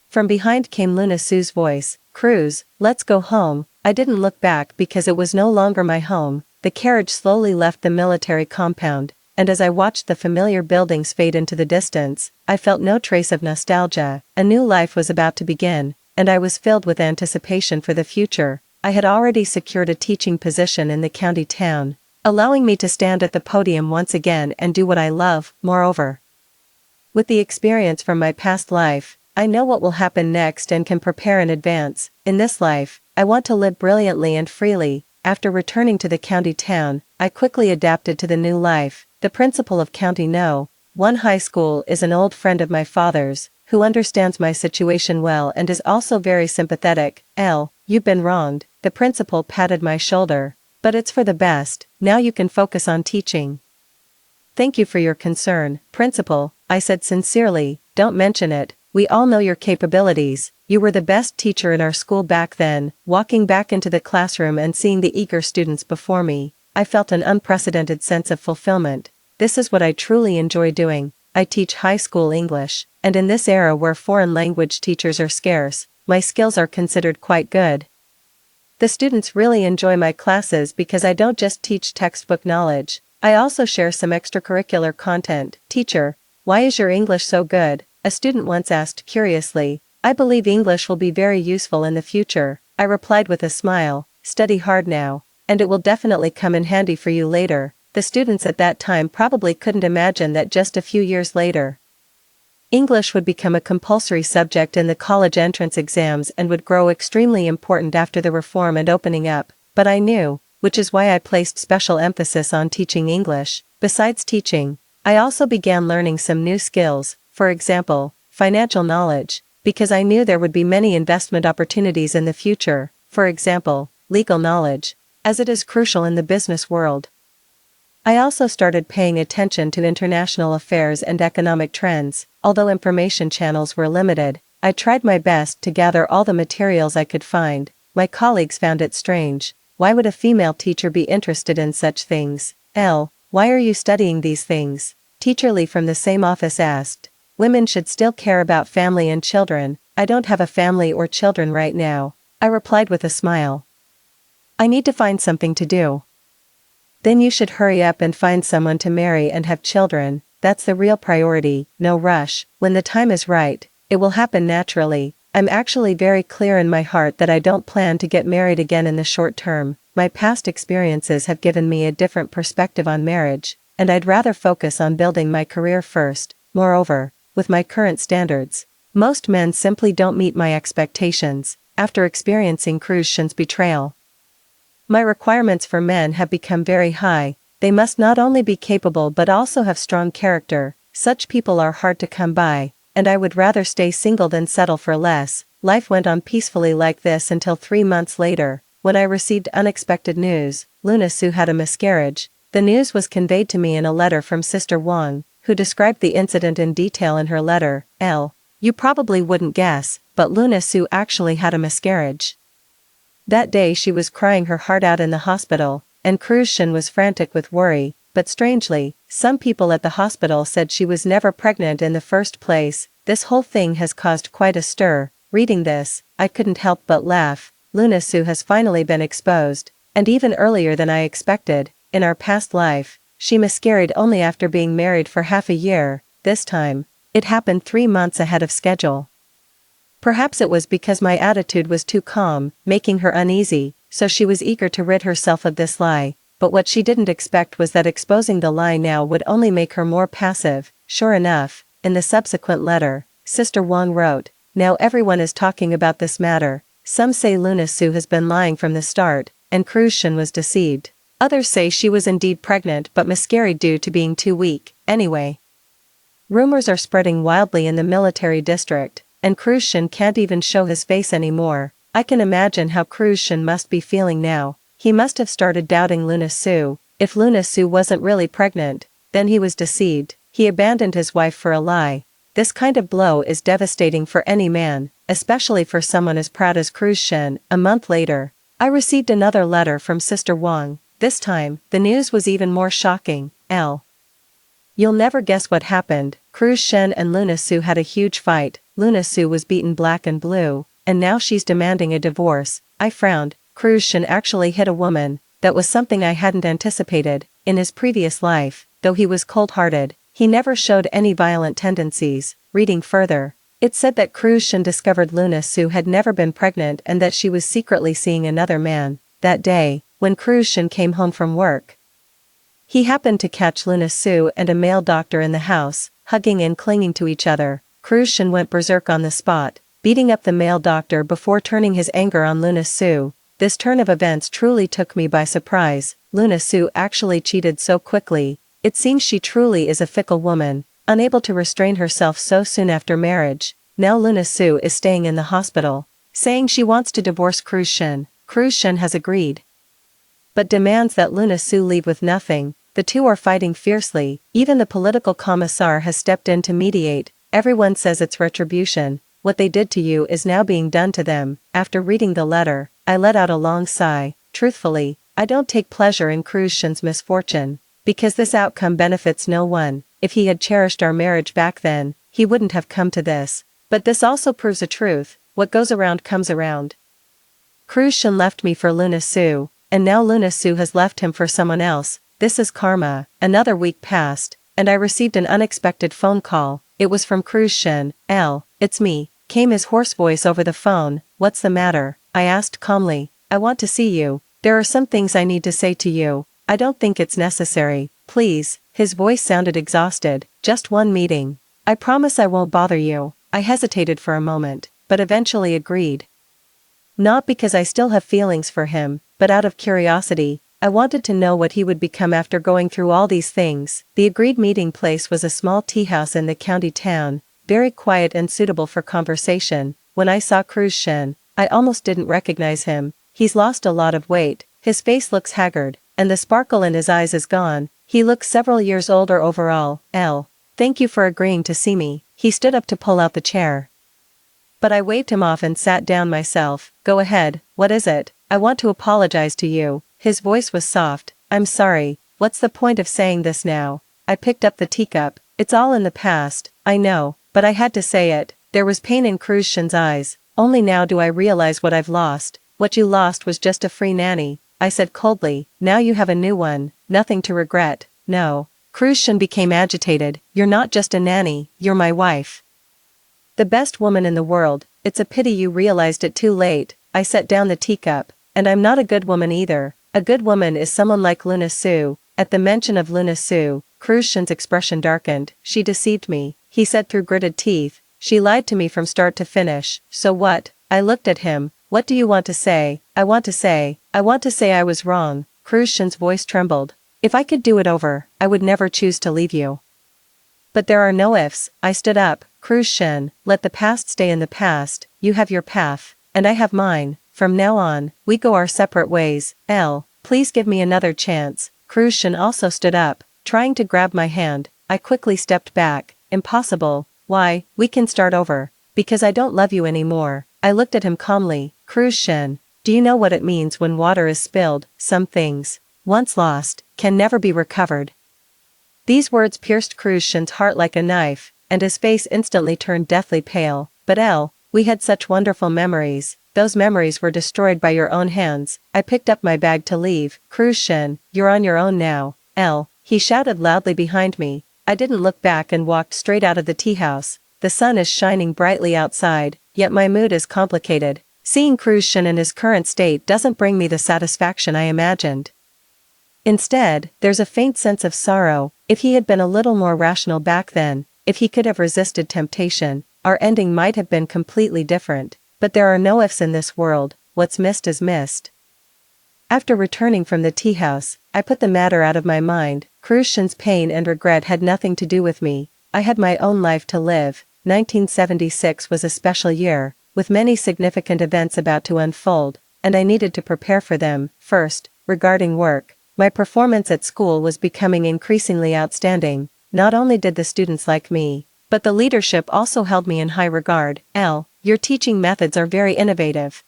S1: From behind came Luna Sue's voice. Cruz, let's go home. I didn't look back because it was no longer my home. The carriage slowly left the military compound, and as I watched the familiar buildings fade into the distance, I felt no trace of nostalgia. A new life was about to begin, and I was filled with anticipation for the future. I had already secured a teaching position in the county town, allowing me to stand at the podium once again and do what I love. Moreover, with the experience from my past life, I know what will happen next and can prepare in advance. In this life, I want to live brilliantly and freely. After returning to the county town, I quickly adapted to the new life. The principal of County No. 1 High School is an old friend of my father's, who understands my situation well and is also very sympathetic. You've been wronged. The principal patted my shoulder. But it's for the best. Now you can focus on teaching. Thank you for your concern, Principal, I said sincerely. Don't mention it. We all know your capabilities. You were the best teacher in our school back then. Walking back into the classroom and seeing the eager students before me, I felt an unprecedented sense of fulfillment. This is what I truly enjoy doing. I teach high school English, and in this era where foreign language teachers are scarce, my skills are considered quite good. The students really enjoy my classes because I don't just teach textbook knowledge. I also share some extracurricular content. Teacher, why is your English so good? A student once asked curiously. I believe English will be very useful in the future. I replied with a smile. Study hard now, and it will definitely come in handy for you later. The students at that time probably couldn't imagine that just a few years later, English would become a compulsory subject in the college entrance exams and would grow extremely important after the reform and opening up. But I knew, which is why I placed special emphasis on teaching English. Besides teaching, I also began learning some new skills, for example, financial knowledge, because I knew there would be many investment opportunities in the future, for example, legal knowledge, as it is crucial in the business world. I also started paying attention to international affairs and economic trends. Although information channels were limited, I tried my best to gather all the materials I could find. My colleagues found it strange. Why would a female teacher be interested in such things? Why are you studying these things? Teacher Lee from the same office asked. Women should still care about family and children. I don't have a family or children right now, I replied with a smile. I need to find something to do. Then you should hurry up and find someone to marry and have children. That's the real priority, no rush. When the time is right, it will happen naturally. I'm actually very clear in my heart that I don't plan to get married again in the short term. My past experiences have given me a different perspective on marriage, and I'd rather focus on building my career first. Moreover, with my current standards, most men simply don't meet my expectations. After experiencing Krushin's betrayal, my requirements for men have become very high. They must not only be capable but also have strong character. Such people are hard to come by, and I would rather stay single than settle for less. Life went on peacefully like this until 3 months later, when I received unexpected news. Luna Su had a miscarriage. The news was conveyed to me in a letter from Sister Wang, who described the incident in detail in her letter. You probably wouldn't guess, but Luna Su actually had a miscarriage. That day she was crying her heart out in the hospital, and Krushin was frantic with worry, but strangely, some people at the hospital said she was never pregnant in the first place. This whole thing has caused quite a stir. Reading this, I couldn't help but laugh. Luna Su has finally been exposed, and even earlier than I expected. In our past life, she miscarried only after being married for half a year. This time, it happened 3 months ahead of schedule. Perhaps it was because my attitude was too calm, making her uneasy, so she was eager to rid herself of this lie, but what she didn't expect was that exposing the lie now would only make her more passive. Sure enough, in the subsequent letter, Sister Wang wrote, now everyone is talking about this matter. Some say Luna Su has been lying from the start, and Krushin was deceived. Others say she was indeed pregnant but miscarried due to being too weak. Anyway, rumors are spreading wildly in the military district, and Krushin can't even show his face anymore. I can imagine how Krushin must be feeling now. He must have started doubting Luna Su. If Luna Su wasn't really pregnant, then he was deceived. He abandoned his wife for a lie. This kind of blow is devastating for any man, especially for someone as proud as Krushin. A month later, I received another letter from Sister Wang. This time, the news was even more shocking. You'll never guess what happened. Krushin and Luna Su had a huge fight. Luna Su was beaten black and blue, and now she's demanding a divorce. I frowned. Krushin actually hit a woman. That was something I hadn't anticipated. In his previous life, though he was cold-hearted, he never showed any violent tendencies. Reading further, it said that Krushin discovered Luna Su had never been pregnant and that she was secretly seeing another man. That day, when Krushin came home from work, he happened to catch Luna Su and a male doctor in the house, hugging and clinging to each other. Krushin went berserk on the spot, beating up the male doctor before turning his anger on Luna Su. This turn of events truly took me by surprise. Luna Su actually cheated so quickly. It seems she truly is a fickle woman, unable to restrain herself so soon after marriage. Now Luna Su is staying in the hospital, saying she wants to divorce Krushin. Krushin has agreed, but demands that Luna Su leave with nothing. The two are fighting fiercely. Even the political commissar has stepped in to mediate. Everyone says it's retribution. What they did to you is now being done to them. After reading the letter, I let out a long sigh. Truthfully, I don't take pleasure in Krushin's misfortune, because this outcome benefits no one. If he had cherished our marriage back then, he wouldn't have come to this. But this also proves a truth. What goes around comes around. Krushin left me for Luna Su, and now Luna Su has left him for someone else. This is karma. Another week passed, and I received an unexpected phone call. It was from Krushin. It's me, came his hoarse voice over the phone. What's the matter? I asked calmly. I want to see you. There are some things I need to say to you. I don't think it's necessary. Please. His voice sounded exhausted. Just one meeting. I promise I won't bother you. I hesitated for a moment, but eventually agreed. Not because I still have feelings for him, but out of curiosity. I wanted to know what he would become after going through all these things. The agreed meeting place was a small tea house in the county town. very quiet and suitable for conversation. When I saw Crucian, I almost didn't recognize him. He's lost a lot of weight, his face looks haggard, and the sparkle in his eyes is gone. He looks several years older overall. Thank you for agreeing to see me. He stood up to pull out the chair, but I waved him off and sat down myself. Go ahead, what is it? I want to apologize to you. His voice was soft. I'm sorry. What's the point of saying this now? I picked up the teacup. It's all in the past, I know, but I had to say it. There was pain in Crucian's eyes. Only now do I realize what I've lost. What you lost was just a free nanny, I said coldly. Now you have a new one, nothing to regret. No. Crucian became agitated. You're not just a nanny, you're my wife. The best woman in the world. It's a pity you realized it too late. I set down the teacup. And I'm not a good woman either. A good woman is someone like Luna Sue. At the mention of Luna Sue, Crucian's expression darkened. She deceived me, he said through gritted teeth. She lied to me from start to finish. So what? I looked at him. What do you want to say? I want to say I was wrong. Crucian's voice trembled. If I could do it over, I would never choose to leave you. But there are no ifs. I stood up. Crucian, let the past stay in the past. You have your path, and I have mine. From now on, we go our separate ways. Please give me another chance. Crucian also stood up, trying to grab my hand. I quickly stepped back. Impossible. Why? We can start over. Because I don't love you anymore. I looked at him calmly. Crucian, do you know what it means when water is spilled? Some things, once lost, can never be recovered. These words pierced Crucian's heart like a knife, and his face instantly turned deathly pale. But we had such wonderful memories. Those memories were destroyed by your own hands. I picked up my bag to leave. Crucian, you're on your own now. He shouted loudly behind me. I didn't look back and walked straight out of the tea house. The sun is shining brightly outside, yet my mood is complicated. Seeing Crucian in his current state doesn't bring me the satisfaction I imagined. Instead, there's a faint sense of sorrow. If he had been a little more rational back then, if he could have resisted temptation, our ending might have been completely different. But there are no ifs in this world. What's missed is missed. After returning from the tea house, I put the matter out of my mind. Crucian's pain and regret had nothing to do with me. I had my own life to live. 1976 was a special year, with many significant events about to unfold, and I needed to prepare for them. First, regarding work, my performance at school was becoming increasingly outstanding. Not only did the students like me, but the leadership also held me in high regard. Your teaching methods are very innovative.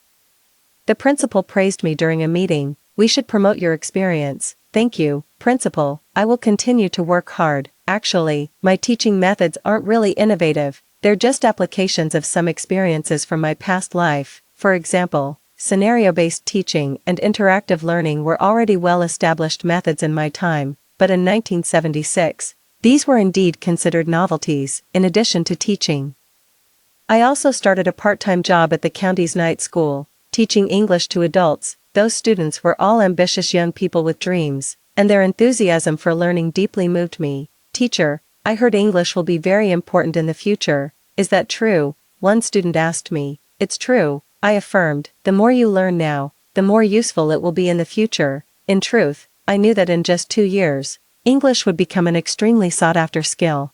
S1: The principal praised me during a meeting. We should promote your experience. Thank you, principal. I will continue to work hard. Actually, my teaching methods aren't really innovative. They're just applications of some experiences from my past life. For example, scenario-based teaching and interactive learning were already well-established methods in my time, but in 1976, these were indeed considered novelties, in addition to teaching. I also started a part-time job at the county's night school, teaching English to adults. Those students were all ambitious young people with dreams, and their enthusiasm for learning deeply moved me. Teacher, I heard English will be very important in the future. Is that true? One student asked me. It's true, I affirmed. The more you learn now, the more useful it will be in the future. In truth, I knew that in just 2 years, English would become an extremely sought-after skill.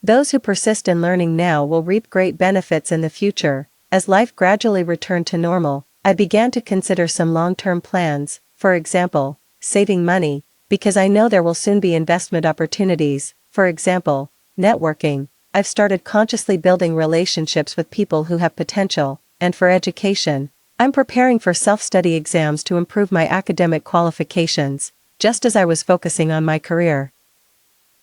S1: Those who persist in learning now will reap great benefits in the future. As life gradually returned to normal, I began to consider some long-term plans, for example, saving money, because I know there will soon be investment opportunities. For example, networking. I've started consciously building relationships with people who have potential, and for education, I'm preparing for self-study exams to improve my academic qualifications, just as I was focusing on my career.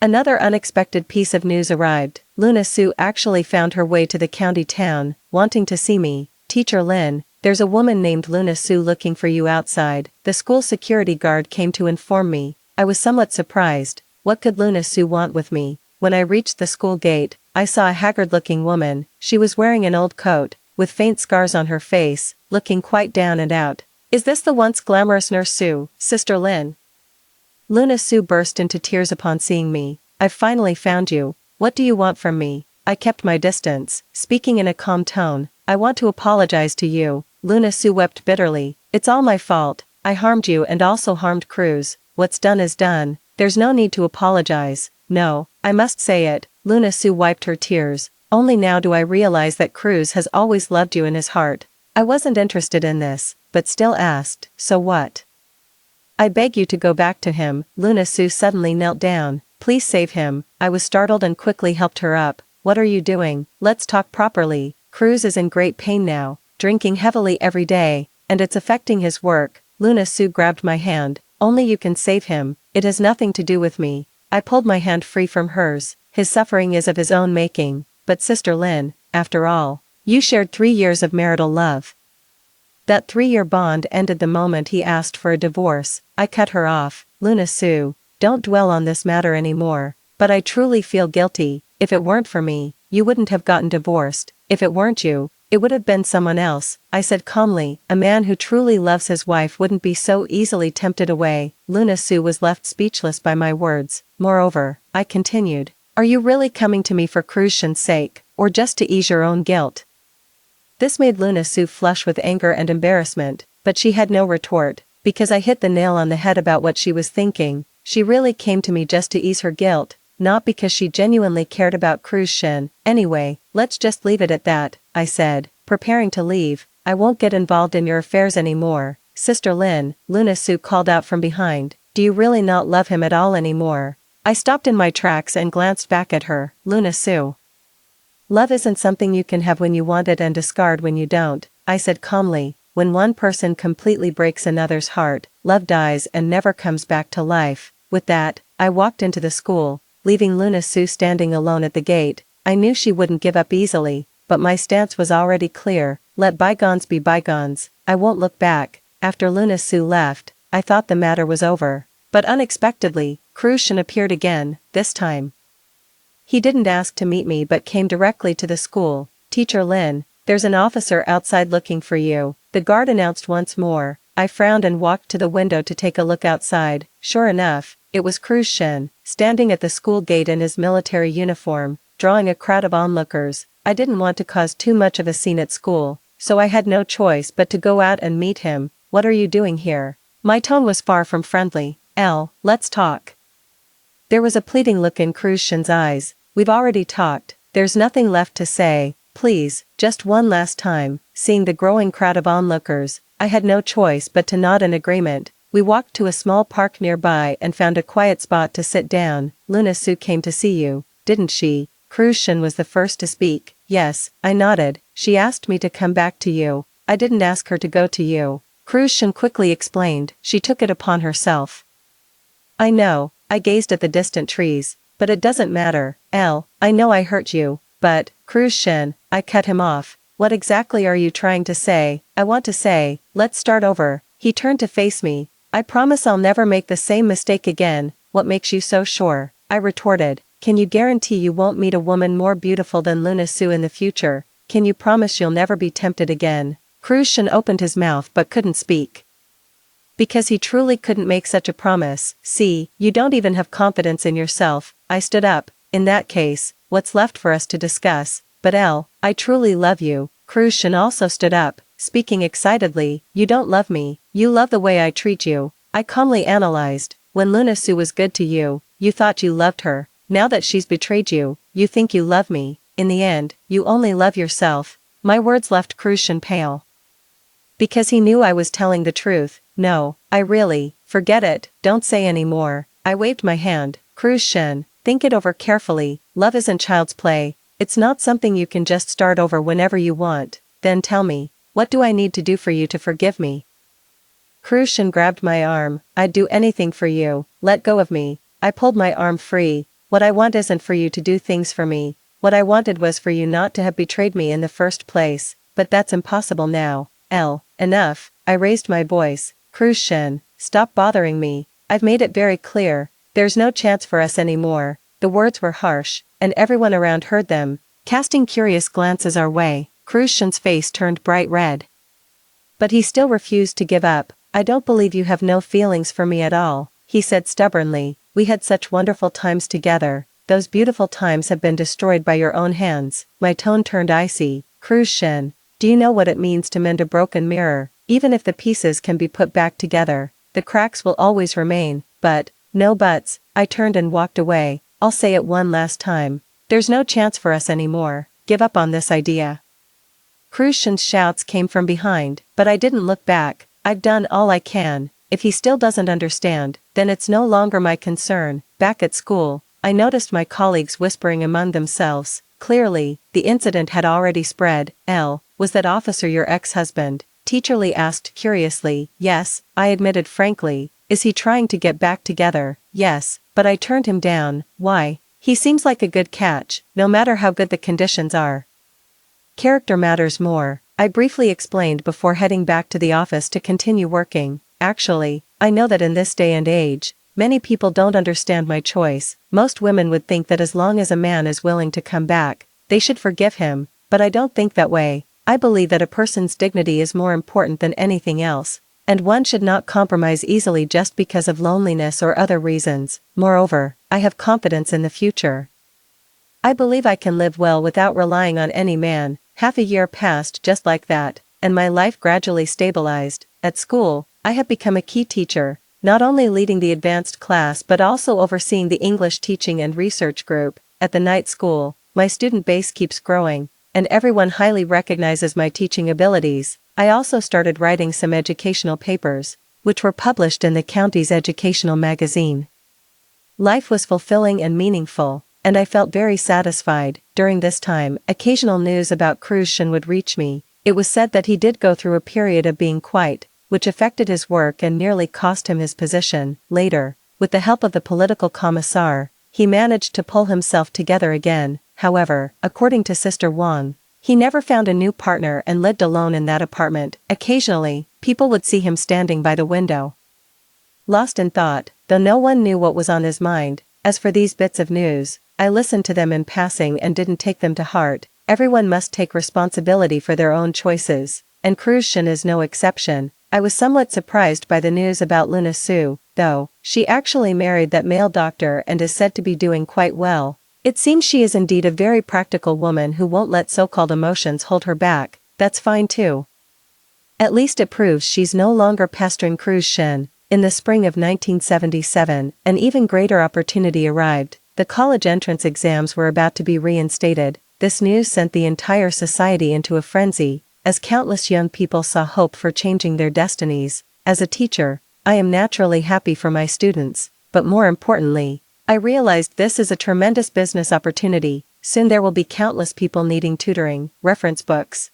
S1: Another unexpected piece of news arrived. Luna Sue actually found her way to the county town, wanting to see me. Teacher Lynn, there's a woman named Luna Sue looking for you outside. The school security guard came to inform me. I was somewhat surprised. What could Luna Sue want with me? When I reached the school gate, I saw a haggard-looking woman. She was wearing an old coat, with faint scars on her face, looking quite down and out. Is this the once glamorous Nurse Sue, Sister Lynn? Luna Sue burst into tears upon seeing me. I've finally found you. What do you want from me? I kept my distance, speaking in a calm tone. I want to apologize to you. Luna Sue wept bitterly. It's all my fault. I harmed you and also harmed Cruz. What's done is done. There's no need to apologize. No, I must say it. Luna Sue wiped her tears. Only now do I realize that Cruz has always loved you in his heart. I wasn't interested in this, but still asked, so what? I beg you to go back to him. Luna Sue suddenly knelt down. Please save him. I was startled and quickly helped her up. What are you doing? Let's talk properly. Cruz is in great pain now, drinking heavily every day, and it's affecting his work. Luna Sue grabbed my hand. Only you can save him. It has nothing to do with me. I pulled my hand free from hers. His suffering is of his own making. But Sister Lynn, after all, you shared 3 years of marital love. That 3-year bond ended the moment he asked for a divorce. I cut her off. Luna Sue, don't dwell on this matter anymore. But I truly feel guilty. If it weren't for me, you wouldn't have gotten divorced. If it weren't you, it would have been someone else, I said calmly. A man who truly loves his wife wouldn't be so easily tempted away. Luna Sue was left speechless by my words. Moreover, I continued, are you really coming to me for Cruz's sake, or just to ease your own guilt? This made Luna Sue flush with anger and embarrassment, but she had no retort, because I hit the nail on the head about what she was thinking. She really came to me just to ease her guilt, not because she genuinely cared about Cruz. Anyway, let's just leave it at that, I said, preparing to leave. I won't get involved in your affairs anymore. Sister Lynn, Luna Sue called out from behind, do you really not love him at all anymore? I stopped in my tracks and glanced back at her. Luna Sue, love isn't something you can have when you want it and discard when you don't, I said calmly. When one person completely breaks another's heart, love dies and never comes back to life. With that, I walked into the school, leaving Luna Sue standing alone at the gate. I knew she wouldn't give up easily, but my stance was already clear. Let bygones be bygones. I won't look back. After Luna Sue left, I thought the matter was over. But unexpectedly, Cruz appeared again, this time. He didn't ask to meet me but came directly to the school. Teacher Lynn, there's an officer outside looking for you, the guard announced once more. I frowned and walked to the window to take a look outside. Sure enough, it was Cruz, standing at the school gate in his military uniform, drawing a crowd of onlookers. I didn't want to cause too much of a scene at school, so I had no choice but to go out and meet him. What are you doing here? My tone was far from friendly. Let's talk. There was a pleading look in Cruz's eyes. We've already talked. There's nothing left to say. Please, just one last time. Seeing the growing crowd of onlookers, I had no choice but to nod in agreement. We walked to a small park nearby and found a quiet spot to sit down. Luna Sue came to see you, didn't she? Cruz was the first to speak. Yes, I nodded. She asked me to come back to you. I didn't ask her to go to you. Cruz quickly explained. She took it upon herself. I know. I gazed at the distant trees. But it doesn't matter. I know I hurt you. But, Cruz, I cut him off. What exactly are you trying to say? I want to say, let's start over. He turned to face me. I promise I'll never make the same mistake again. What makes you so sure? I retorted. Can you guarantee you won't meet a woman more beautiful than Luna Sue in the future? Can you promise you'll never be tempted again? Cruz opened his mouth but couldn't speak. Because he truly couldn't make such a promise. See, you don't even have confidence in yourself. I stood up. In that case, what's left for us to discuss? But I truly love you. Cruz also stood up, speaking excitedly. You don't love me. You love the way I treat you. I calmly analyzed. When Luna Sue was good to you, you thought you loved her. Now that she's betrayed you, you think you love me. In the end, you only love yourself. My words left Cruz pale. Because he knew I was telling the truth. No, I really, forget it, don't say any more. I waved my hand. Cruz, think it over carefully. Love isn't child's play. It's not something you can just start over whenever you want. Then tell me, what do I need to do for you to forgive me? Cruz grabbed my arm. I'd do anything for you. Let go of me. I pulled my arm free. What I want isn't for you to do things for me. What I wanted was for you not to have betrayed me in the first place. But that's impossible now. Enough. I raised my voice. Cruz, stop bothering me. I've made it very clear. There's no chance for us anymore. The words were harsh, and everyone around heard them, casting curious glances our way. Cruz's face turned bright red. But he still refused to give up. I don't believe you have no feelings for me at all, he said stubbornly. We had such wonderful times together. Those beautiful times have been destroyed by your own hands. My tone turned icy. Cruz, do you know what it means to mend a broken mirror? Even if the pieces can be put back together, the cracks will always remain. But, no buts. I turned and walked away. I'll say it one last time. There's no chance for us anymore. give up on this idea. Krushin's shouts came from behind, but I didn't look back. I've done all I can. If he still doesn't understand, then it's no longer my concern. Back at school, I noticed my colleagues whispering among themselves. Clearly, the incident had already spread. Was that officer your ex-husband? Teacher Lee asked curiously. Yes, I admitted frankly. Is he trying to get back together? Yes, but I turned him down. Why? He seems like a good catch, no matter how good the conditions are. Character matters more, I briefly explained before heading back to the office to continue working. Actually, I know that in this day and age, many people don't understand my choice. Most women would think that as long as a man is willing to come back, they should forgive him, but I don't think that way. I believe that a person's dignity is more important than anything else, and one should not compromise easily just because of loneliness or other reasons. Moreover, I have confidence in the future. I believe I can live well without relying on any man. Half a year passed just like that, and my life gradually stabilized. At school, I have become a key teacher, not only leading the advanced class but also overseeing the English teaching and research group. At the night school, my student base keeps growing, and everyone highly recognizes my teaching abilities. I also started writing some educational papers, which were published in the county's educational magazine. Life was fulfilling and meaningful, and I felt very satisfied. During this time, occasional news about Krushin would reach me. It was said that he did go through a period of being quiet, which affected his work and nearly cost him his position. Later, with the help of the political commissar, he managed to pull himself together again. However, according to Sister Wang, he never found a new partner and lived alone in that apartment. Occasionally, people would see him standing by the window, lost in thought, though no one knew what was on his mind. As for these bits of news, I listened to them in passing and didn't take them to heart. Everyone must take responsibility for their own choices, and Krushin is no exception. I was somewhat surprised by the news about Luna Su, though. She actually married that male doctor and is said to be doing quite well. It seems she is indeed a very practical woman who won't let so-called emotions hold her back. That's fine too. At least it proves she's no longer pestering Krushin. In the spring of 1977, an even greater opportunity arrived. The college entrance exams were about to be reinstated. This news sent the entire society into a frenzy, as countless young people saw hope for changing their destinies. As a teacher, I am naturally happy for my students, but more importantly, I realized this is a tremendous business opportunity. Soon there will be countless people needing tutoring, reference books,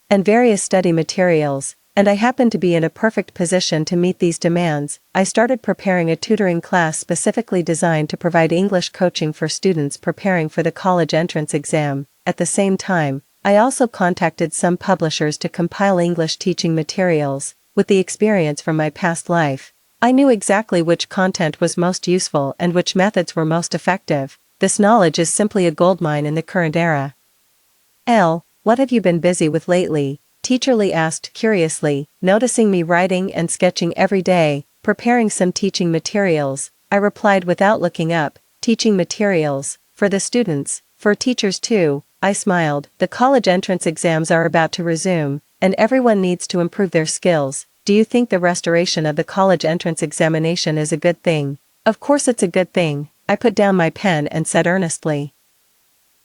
S1: and various study materials, and I happened to be in a perfect position to meet these demands. I started preparing a tutoring class specifically designed to provide English coaching for students preparing for the college entrance exam. At the same time, I also contacted some publishers to compile English teaching materials. With the experience from my past life, I knew exactly which content was most useful and which methods were most effective. This knowledge is simply a goldmine in the current era. What have you been busy with lately? Teacher Lee asked curiously, noticing me writing and sketching every day, preparing some teaching materials. I replied without looking up, teaching materials, for the students, for teachers too. I smiled. The college entrance exams are about to resume, and everyone needs to improve their skills. Do you think the restoration of the college entrance examination is a good thing? Of course it's a good thing, I put down my pen and said earnestly.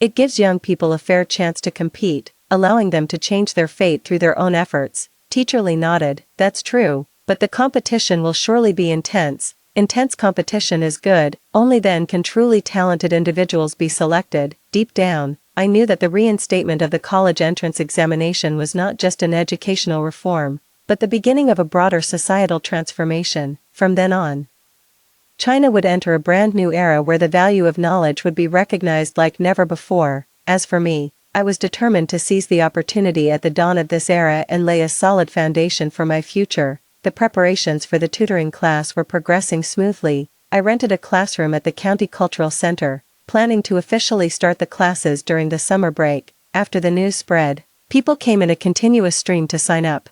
S1: It gives young people a fair chance to compete, allowing them to change their fate through their own efforts. Teacher Lee nodded. That's true, but the competition will surely be intense. Intense competition is good, only then can truly talented individuals be selected. Deep down, I knew that the reinstatement of the college entrance examination was not just an educational reform, but the beginning of a broader societal transformation. From then on, China would enter a brand new era where the value of knowledge would be recognized like never before. As for me, I was determined to seize the opportunity at the dawn of this era and lay a solid foundation for my future. The preparations for the tutoring class were progressing smoothly. I rented a classroom at the County Cultural Center, planning to officially start the classes during the summer break. After the news spread, people came in a continuous stream to sign up.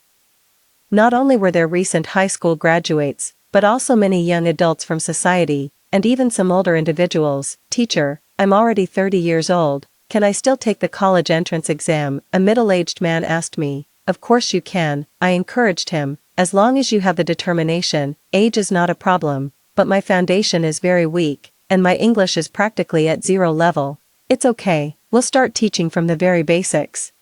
S1: Not only were there recent high school graduates, but also many young adults from society, and even some older individuals. Teacher, I'm already 30 years old. Can I still take the college entrance exam? A middle-aged man asked me. Of course you can, I encouraged him, as long as you have the determination. Age is not a problem, but my foundation is very weak, and my English is practically at zero level. It's okay, We'll start teaching from the very basics.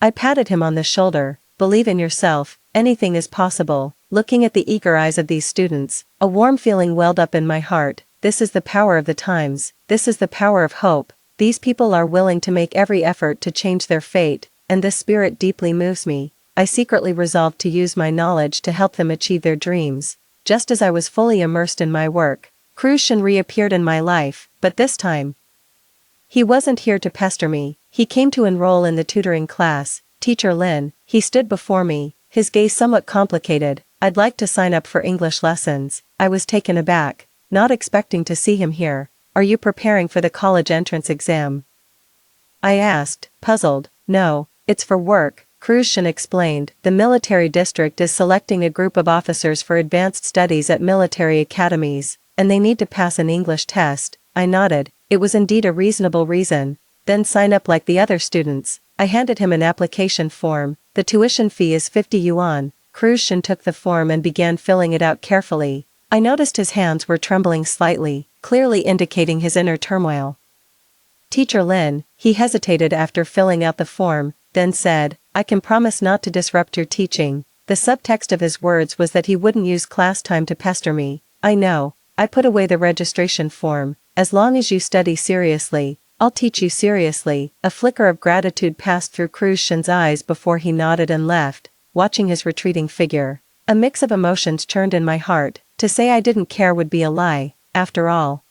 S1: I patted him on the shoulder. Believe in yourself, anything is possible. Looking at the eager eyes of these students, a warm feeling welled up in my heart. This is the power of the times. This is the power of hope. These people are willing to make every effort to change their fate, and this spirit deeply moves me. I secretly resolved to use my knowledge to help them achieve their dreams. Just as I was fully immersed in my work, Krushin reappeared in my life, but this time, he wasn't here to pester me. He came to enroll in the tutoring class. Teacher Lin, he stood before me, his gaze somewhat complicated. I'd like to sign up for English lessons. I was taken aback, not expecting to see him here. Are you preparing for the college entrance exam? I asked, puzzled. No, it's for work, Krushin explained. The military district is selecting a group of officers for advanced studies at military academies, and they need to pass an English test. I nodded. It was indeed a reasonable reason. Then sign up like the other students. I handed him an application form. The tuition fee is 50 yuan. Krushin took the form and began filling it out carefully. I noticed his hands were trembling slightly, clearly indicating his inner turmoil. Teacher Lin, he hesitated after filling out the form, then said, I can promise not to disrupt your teaching. The subtext of his words was that he wouldn't use class time to pester me. I know. I put away the registration form. As long as you study seriously, I'll teach you seriously. A flicker of gratitude passed through Krushin's eyes before he nodded and left, watching his retreating figure. A mix of emotions churned in my heart. To say I didn't care would be a lie, after all.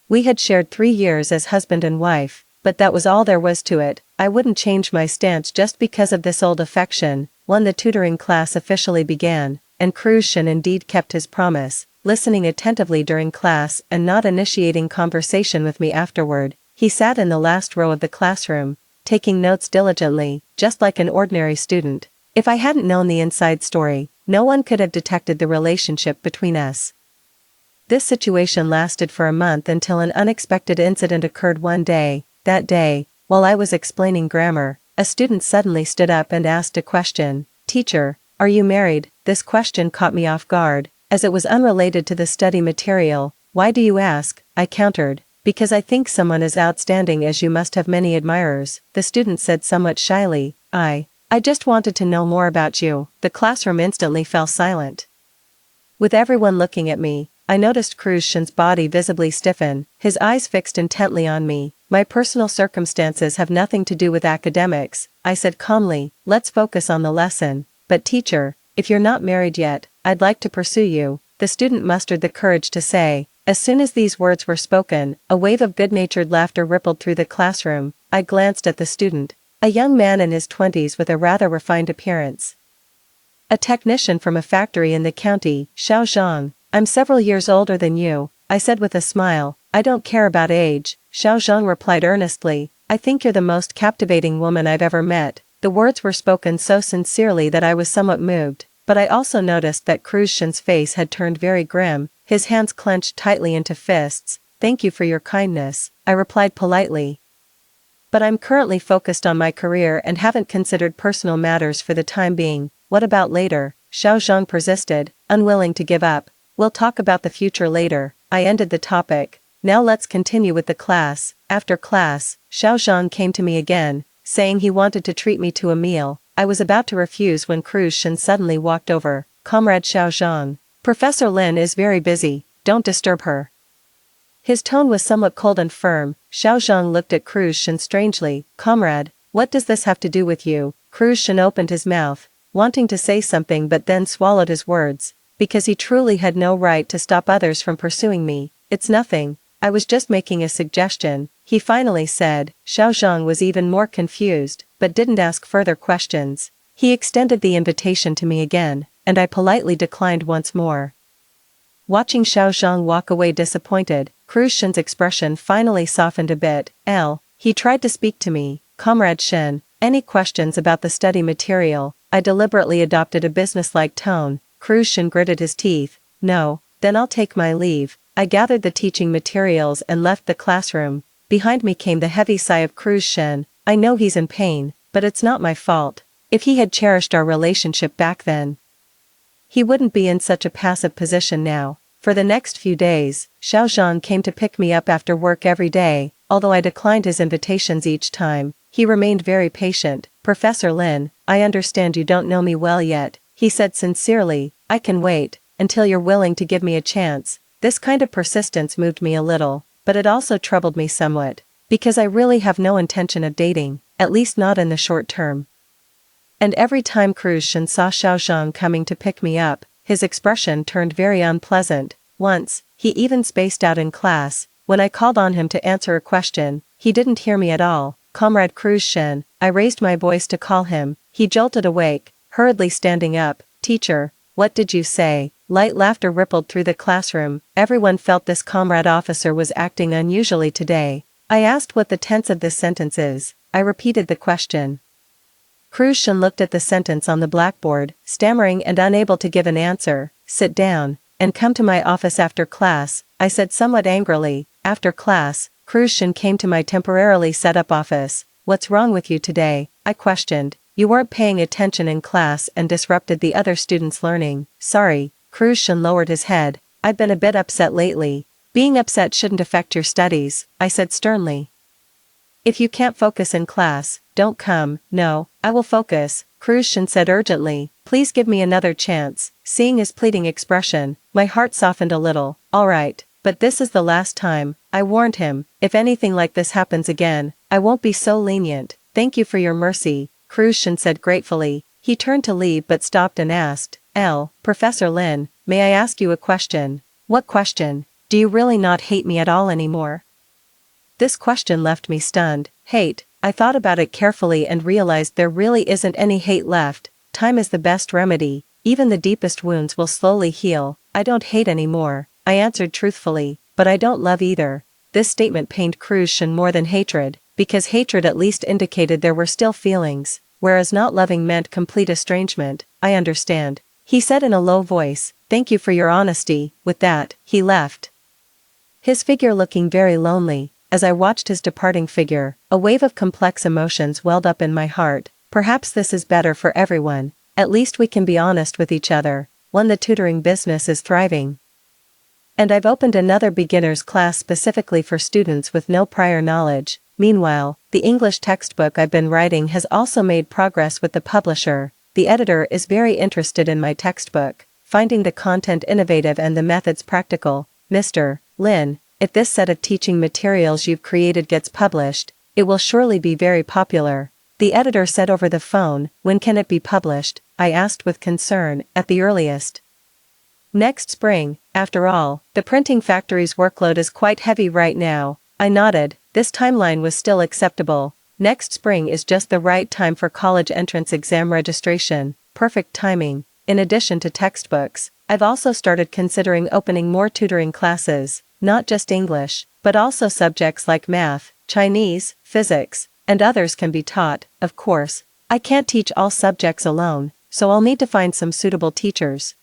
S1: We had shared 3 years as husband and wife, but that was all there was to it. I wouldn't change my stance just because of this old affection. When the tutoring class officially began, and Krushin indeed kept his promise, listening attentively during class and not initiating conversation with me afterward. He sat in the last row of the classroom, taking notes diligently, just like an ordinary student. If I hadn't known the inside story, no one could have detected the relationship between us. This situation lasted for a month until an unexpected incident occurred one day. That day, while I was explaining grammar, a student suddenly stood up and asked a question. Teacher, are you married? This question caught me off guard, as it was unrelated to the study material. Why do you ask? I countered. Because I think someone is outstanding, as you must have many admirers, the student said somewhat shyly. I just wanted to know more about you. The classroom instantly fell silent. With everyone looking at me, I noticed Krushin's body visibly stiffen, his eyes fixed intently on me. My personal circumstances have nothing to do with academics, I said calmly. Let's focus on the lesson. But teacher, if you're not married yet, I'd like to pursue you, the student mustered the courage to say. As soon as these words were spoken, a wave of good-natured laughter rippled through the classroom. I glanced at the student, a young man in his 20s with a rather refined appearance. A technician from a factory in the county, Xiaozhang. I'm several years older than you, I said with a smile. I don't care about age, Xiaozhang replied earnestly. I think you're the most captivating woman I've ever met. The words were spoken so sincerely that I was somewhat moved, but I also noticed that Krushin's face had turned very grim, his hands clenched tightly into fists. Thank you for your kindness, I replied politely. But I'm currently focused on my career and haven't considered personal matters for the time being. What about later? Xiaozhang persisted, unwilling to give up. We'll talk about the future later. I ended the topic. Now let's continue with the class. After class, Xiaozhang came to me again, saying he wanted to treat me to a meal. I was about to refuse when Krushin suddenly walked over. Comrade Xiaozhang, Professor Lin is very busy, don't disturb her. His tone was somewhat cold and firm. Xiaozhang looked at Krushin strangely. Comrade, what does this have to do with you? Krushin opened his mouth, wanting to say something but then swallowed his words. Because he truly had no right to stop others from pursuing me. It's nothing, I was just making a suggestion, he finally said. Xiaozhang was even more confused, but didn't ask further questions. He extended the invitation to me again, and I politely declined once more. Watching Xiaozhang walk away disappointed, Krushin's expression finally softened a bit. He tried to speak to me. Comrade Shen, any questions about the study material? I deliberately adopted a businesslike tone. Krushin gritted his teeth. No, then I'll take my leave. I gathered the teaching materials and left the classroom. Behind me came the heavy sigh of Krushin. I know he's in pain, but it's not my fault. If he had cherished our relationship back then, he wouldn't be in such a passive position now. For the next few days, Xiaozhang came to pick me up after work every day. although I declined his invitations each time. He remained very patient. "Professor Lin, I understand you don't know me well yet," he said sincerely. "I can wait until you're willing to give me a chance." This kind of persistence moved me a little, but it also troubled me somewhat, because I really have no intention of dating, at least not in the short term. And every time Cruz Shen saw Xiaozhang coming to pick me up, his expression turned very unpleasant. Once, he even spaced out in class. When I called on him to answer a question, he didn't hear me at all. "Comrade Cruz Shen," I raised my voice to call him. He jolted awake, hurriedly standing up. "Teacher, what did you say?" Light laughter rippled through the classroom. Everyone felt this comrade officer was acting unusually today. I asked what the tense of this sentence is. I repeated the question. Cruz Shen looked at the sentence on the blackboard, stammering and unable to give an answer. "Sit down, and come to my office after class," I said somewhat angrily. After class, Cruz Shen came to my temporarily set up office. "What's wrong with you today?" I questioned. "You weren't paying attention in class and disrupted the other students' learning." "Sorry." Cruz Shen lowered his head. "I've been a bit upset lately." "Being upset shouldn't affect your studies," I said sternly. "If you can't focus in class, don't come." "No, I will focus," Cruz Shen said urgently. "Please give me another chance." Seeing his pleading expression, my heart softened a little. "All right, but this is the last time," I warned him. "If anything like this happens again, I won't be so lenient." "Thank you for your mercy," Cruz Shen said gratefully. He turned to leave but stopped and asked, Professor Lin, may I ask you a question?" "What question? Do you really not hate me at all anymore?" This question left me stunned. Hate. I thought about it carefully and realized there really isn't any hate left. Time is the best remedy. Even the deepest wounds will slowly heal. "I don't hate anymore," I answered truthfully, "but I don't love either." This statement pained Cruz Shen more than hatred, because hatred at least indicated there were still feelings, whereas not loving meant complete estrangement. "I understand," he said in a low voice. "Thank you for your honesty." With that, he left, his figure looking very lonely. As I watched his departing figure, a wave of complex emotions welled up in my heart. Perhaps this is better for everyone. At least we can be honest with each other. The tutoring business is thriving. And I've opened another beginner's class specifically for students with no prior knowledge. Meanwhile, the English textbook I've been writing has also made progress with the publisher. The editor is very interested in my textbook, finding the content innovative and the methods practical. "Mr. Lin, if this set of teaching materials you've created gets published, it will surely be very popular," the editor said over the phone. "When can it be published?" I asked with concern. "At the earliest, next spring. After all, the printing factory's workload is quite heavy right now." I nodded. This timeline was still acceptable. Next spring is just the right time for college entrance exam registration. Perfect timing. In addition to textbooks, I've also started considering opening more tutoring classes, not just English, but also subjects like math, Chinese, physics, and others can be taught. Of course, I can't teach all subjects alone, so I'll need to find some suitable teachers.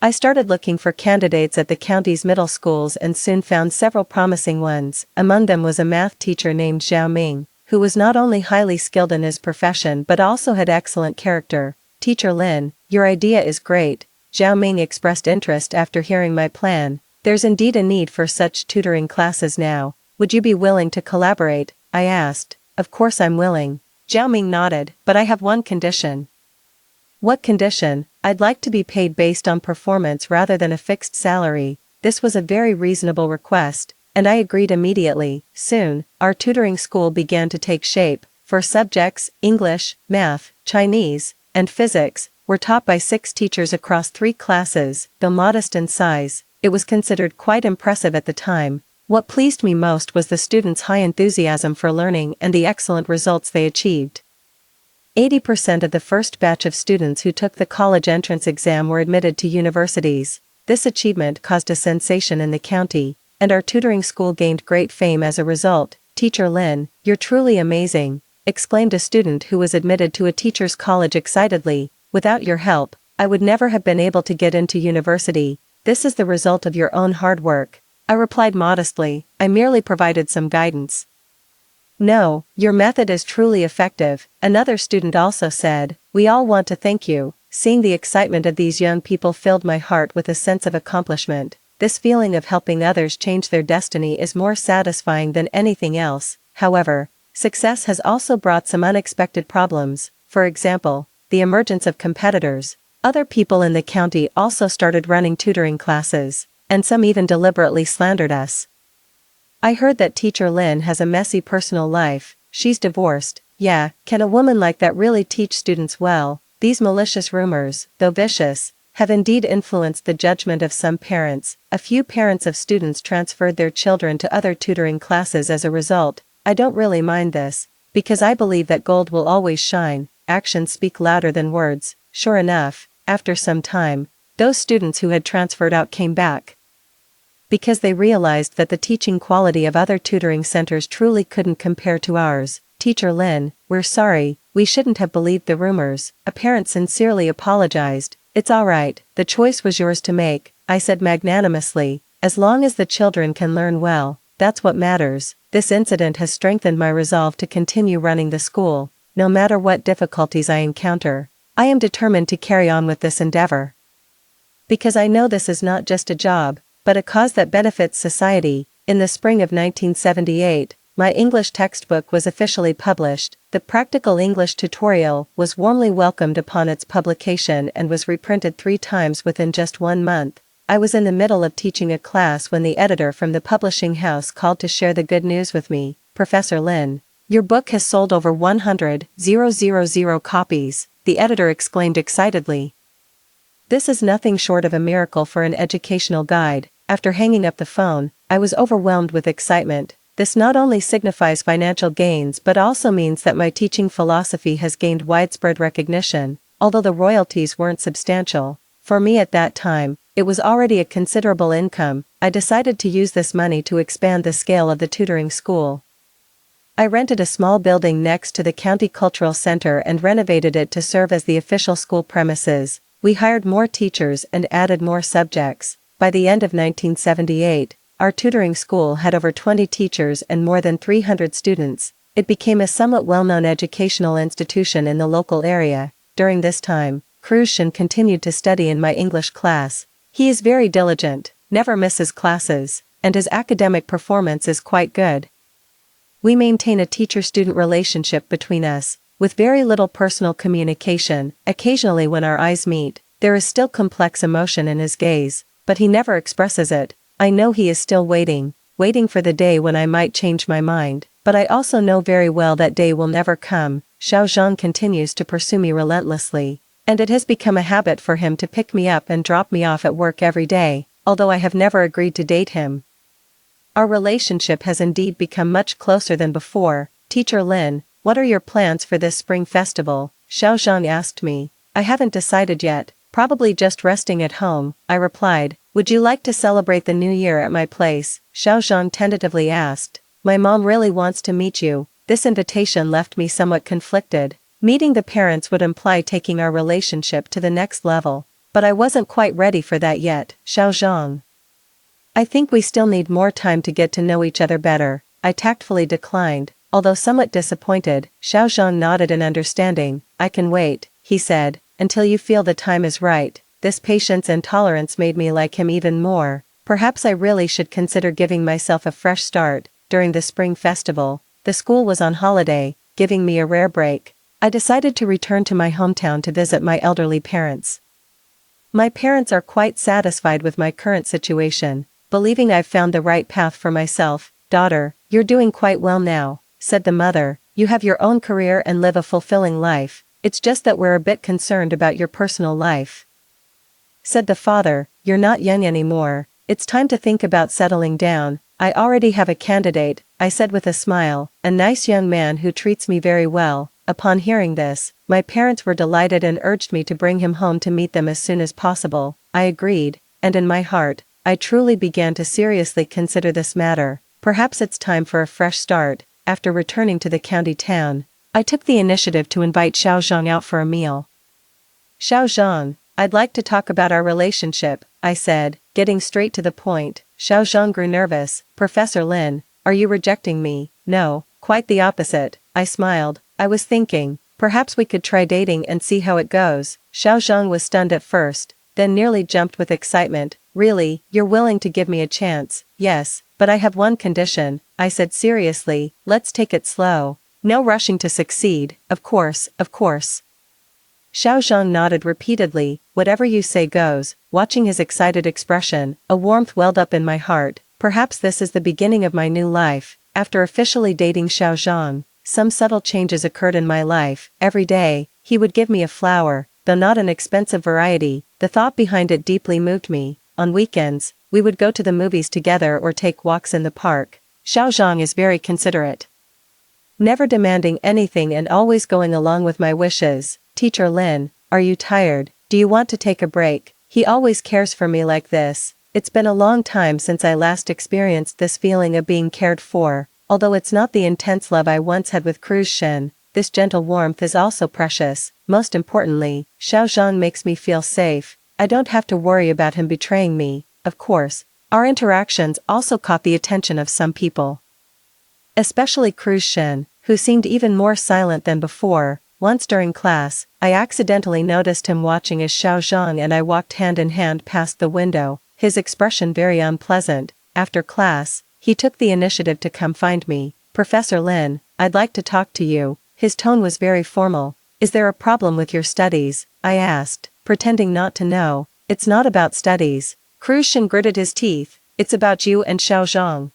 S1: I started looking for candidates at the county's middle schools and soon found several promising ones. Among them was a math teacher named Zhao Ming, who was not only highly skilled in his profession but also had excellent character. "Teacher Lin, your idea is great." Zhao Ming expressed interest after hearing my plan. "There's indeed a need for such tutoring classes now. Would you be willing to collaborate?" I asked. "Of course I'm willing." Zhao Ming nodded. "But I have one condition." "What condition?" "I'd like to be paid based on performance rather than a fixed salary." This was a very reasonable request, and I agreed immediately. Soon, our tutoring school began to take shape. For subjects, English, math, Chinese, and physics, were taught by 6 teachers across 3 classes. Though modest in size, it was considered quite impressive at the time. What pleased me most was the students' high enthusiasm for learning and the excellent results they achieved. 80% of the first batch of students who took the college entrance exam were admitted to universities. This achievement caused a sensation in the county, and our tutoring school gained great fame as a result. "Teacher Lin, you're truly amazing," exclaimed a student who was admitted to a teacher's college excitedly. "Without your help, I would never have been able to get into university. This is the result of your own hard work." I replied modestly. "I merely provided some guidance." "No, your method is truly effective," another student also said. "We all want to thank you." Seeing the excitement of these young people filled my heart with a sense of accomplishment. This feeling of helping others change their destiny is more satisfying than anything else. However, success has also brought some unexpected problems. For example, the emergence of competitors. Other people in the county also started running tutoring classes, and some even deliberately slandered us. I heard that teacher Lynn has a messy personal life. She's divorced. Yeah, can a woman like that really teach students well? These malicious rumors, though vicious, have indeed influenced the judgment of some parents. A few parents of students transferred their children to other tutoring classes as a result. I don't really mind this, because I believe that gold will always shine. Actions speak louder than words. Sure enough, after some time, those students who had transferred out came back, because they realized that the teaching quality of other tutoring centers truly couldn't compare to ours. Teacher Lynn, we're sorry, we shouldn't have believed the rumors. A parent sincerely apologized. It's alright, the choice was yours to make, I said magnanimously. As long as the children can learn well, that's what matters. This incident has strengthened my resolve to continue running the school, no matter what difficulties I encounter. I am determined to carry on with this endeavor, because I know this is not just a job, but a cause that benefits society. In the spring of 1978, my English textbook was officially published. The practical English tutorial was warmly welcomed upon its publication and was reprinted 3 times within just 1 month. I was in the middle of teaching a class when the editor from the publishing house called to share the good news with me. Professor Lynn, your book has sold over 100,000 copies, the editor exclaimed excitedly. This is nothing short of a miracle for an educational guide. After hanging up the phone, I was overwhelmed with excitement. This not only signifies financial gains but also means that my teaching philosophy has gained widespread recognition, although the royalties weren't substantial. For me at that time, it was already a considerable income. I decided to use this money to expand the scale of the tutoring school. I rented a small building next to the county cultural center and renovated it to serve as the official school premises. We hired more teachers and added more subjects. By the end of 1978, our tutoring school had over 20 teachers and more than 300 students. It became a somewhat well-known educational institution in the local area. During this time, Krushin continued to study in my English class. He is very diligent, never misses classes, and his academic performance is quite good. We maintain a teacher-student relationship between us, with very little personal communication. Occasionally when our eyes meet, there is still complex emotion in his gaze, but he never expresses it. I know he is still waiting for the day when I might change my mind, but I also know very well that day will never come. Xiao Zhang continues to pursue me relentlessly, and it has become a habit for him to pick me up and drop me off at work every day, although I have never agreed to date him. Our relationship has indeed become much closer than before. Teacher Lin, what are your plans for this spring festival? Xiao Zhang asked me. I haven't decided yet, probably just resting at home, I replied. Would you like to celebrate the new year at my place? Xiao Zhang tentatively asked. My mom really wants to meet you. This invitation left me somewhat conflicted. Meeting the parents would imply taking our relationship to the next level, but I wasn't quite ready for that yet. Xiao Zhang, I think we still need more time to get to know each other better, I tactfully declined. Although somewhat disappointed, Xiao Zhang nodded in understanding. I can wait, he said, until you feel the time is right. This patience and tolerance made me like him even more. Perhaps I really should consider giving myself a fresh start. During the spring festival, the school was on holiday, giving me a rare break. I decided to return to my hometown to visit my elderly parents. My parents are quite satisfied with my current situation, believing I've found the right path for myself. Daughter, you're doing quite well now, said the mother. You have your own career and live a fulfilling life. It's just that we're a bit concerned about your personal life, said the father. You're not young anymore. It's time to think about settling down. I already have a candidate, I said with a smile, a nice young man who treats me very well. Upon hearing this, my parents were delighted and urged me to bring him home to meet them as soon as possible. I agreed, and in my heart, I truly began to seriously consider this matter. Perhaps it's time for a fresh start. After returning to the county town, I took the initiative to invite Xiao Zhang out for a meal. Xiao Zhang, I'd like to talk about our relationship, I said, getting straight to the point. Xiao Zhang grew nervous. Professor Lin, are you rejecting me? No, quite the opposite, I smiled. I was thinking, perhaps we could try dating and see how it goes. Xiao Zhang was stunned at first, then nearly jumped with excitement. Really, you're willing to give me a chance? Yes, but I have one condition, I said seriously, let's take it slow. No rushing to succeed, of course, of course. Xiao Zhang nodded repeatedly, whatever you say goes. Watching his excited expression, a warmth welled up in my heart. Perhaps this is the beginning of my new life. After officially dating Xiao Zhang, some subtle changes occurred in my life. Every day, he would give me a flower, though not an expensive variety. The thought behind it deeply moved me. On weekends, we would go to the movies together or take walks in the park. Xiao Zhang is very considerate, never demanding anything and always going along with my wishes. Teacher Lin, are you tired? Do you want to take a break? He always cares for me like this. It's been a long time since I last experienced this feeling of being cared for. Although it's not the intense love I once had with Cruz Shen, this gentle warmth is also precious. Most importantly, Xiao Zhang makes me feel safe. I don't have to worry about him betraying me. Of course, our interactions also caught the attention of some people, especially Cruz Shen, who seemed even more silent than before. Once during class, I accidentally noticed him watching as Xiao Zhang and I walked hand in hand past the window, his expression very unpleasant. After class, he took the initiative to come find me. Professor Lin, I'd like to talk to you. His tone was very formal. Is there a problem with your studies? I asked, pretending not to know. It's not about studies. Cruz Shen gritted his teeth. It's about you and Xiao Zhang.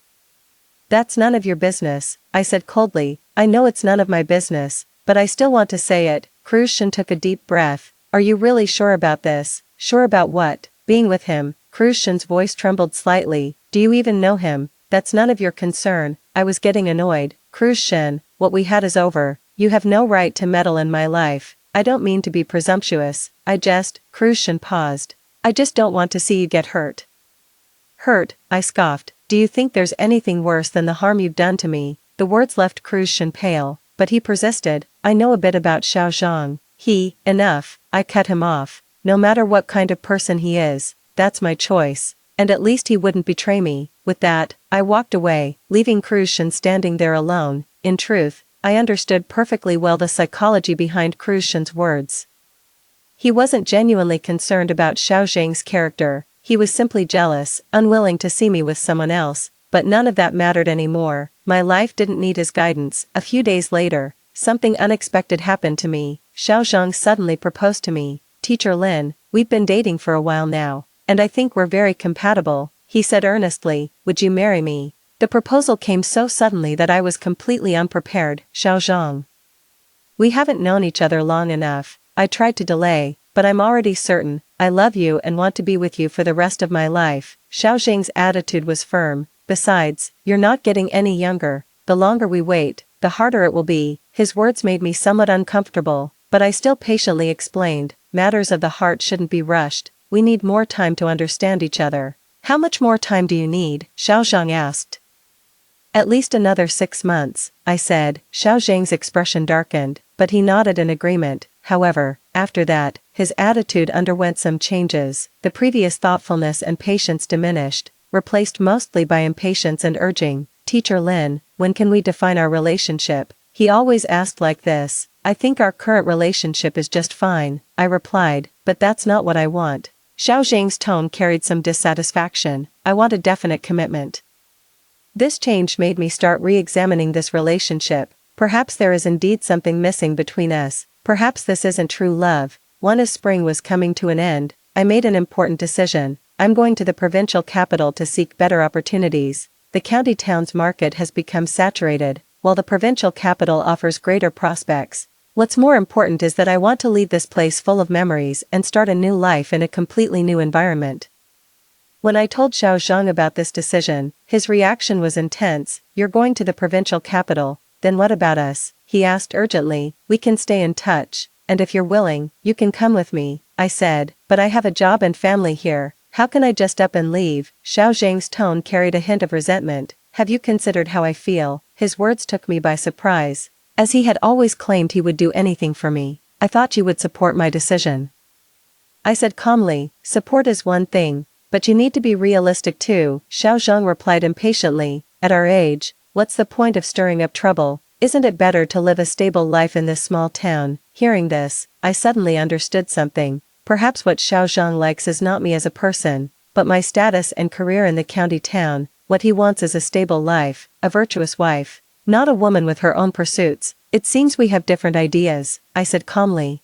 S1: That's none of your business, I said coldly. I know it's none of my business, but I still want to say it. Cruz Shen took a deep breath. Are you really sure about this? Sure about what? Being with him. Cruz Shen's voice trembled slightly. Do you even know him? That's none of your concern. I was getting annoyed. Cruz Shen, what we had is over. You have no right to meddle in my life. I don't mean to be presumptuous. Cruz Shen paused. I just don't want to see you get hurt. Hurt, I scoffed. Do you think there's anything worse than the harm you've done to me? The words left Cruz Shen pale, but he persisted. I know a bit about Xiao Zhang. Enough. I cut him off. No matter what kind of person he is, that's my choice. And at least he wouldn't betray me. With that, I walked away, leaving Cruz Shen standing there alone. In truth, I understood perfectly well the psychology behind Cruz Shen's words. He wasn't genuinely concerned about Xiao Zhang's character. He was simply jealous, unwilling to see me with someone else, but none of that mattered anymore. My life didn't need his guidance. A few days later, something unexpected happened to me. Xiao Zhang suddenly proposed to me. Teacher Lin, we've been dating for a while now, and I think we're very compatible, he said earnestly. Would you marry me? The proposal came so suddenly that I was completely unprepared. Xiao Zhang, we haven't known each other long enough. I tried to delay, but I'm already certain. I love you and want to be with you for the rest of my life. Xiao Zhang's attitude was firm. Besides, you're not getting any younger. The longer we wait, the harder it will be. His words made me somewhat uncomfortable, but I still patiently explained. Matters of the heart shouldn't be rushed. We need more time to understand each other. How much more time do you need? Xiao Zhang asked. At least another 6 months, I said. Xiao Zhang's expression darkened, but he nodded in agreement. However, after that, his attitude underwent some changes. The previous thoughtfulness and patience diminished, replaced mostly by impatience and urging. Teacher Lin, when can we define our relationship? He always asked like this. I think our current relationship is just fine, I replied, but that's not what I want. Xiao Zhang's tone carried some dissatisfaction. I want a definite commitment. This change made me start re-examining this relationship. Perhaps there is indeed something missing between us. Perhaps this isn't true love. As spring was coming to an end, I made an important decision. I'm going to the provincial capital to seek better opportunities. The county town's market has become saturated, while the provincial capital offers greater prospects. What's more important is that I want to leave this place full of memories and start a new life in a completely new environment. When I told Xiao Zhang about this decision, his reaction was intense. You're going to the provincial capital, then what about us? He asked urgently. We can stay in touch, and if you're willing, you can come with me, I said, but I have a job and family here. How can I just up and leave? Xiao Zhang's tone carried a hint of resentment. Have you considered how I feel? His words took me by surprise, as he had always claimed he would do anything for me. I thought you would support my decision, I said calmly. Support is one thing, but you need to be realistic too, Xiao Zhang replied impatiently. At our age, what's the point of stirring up trouble? Isn't it better to live a stable life in this small town? Hearing this, I suddenly understood something. Perhaps what Xiao Zhang likes is not me as a person, but my status and career in the county town, what he wants is a stable life, a virtuous wife, not a woman with her own pursuits. It seems we have different ideas, I said calmly.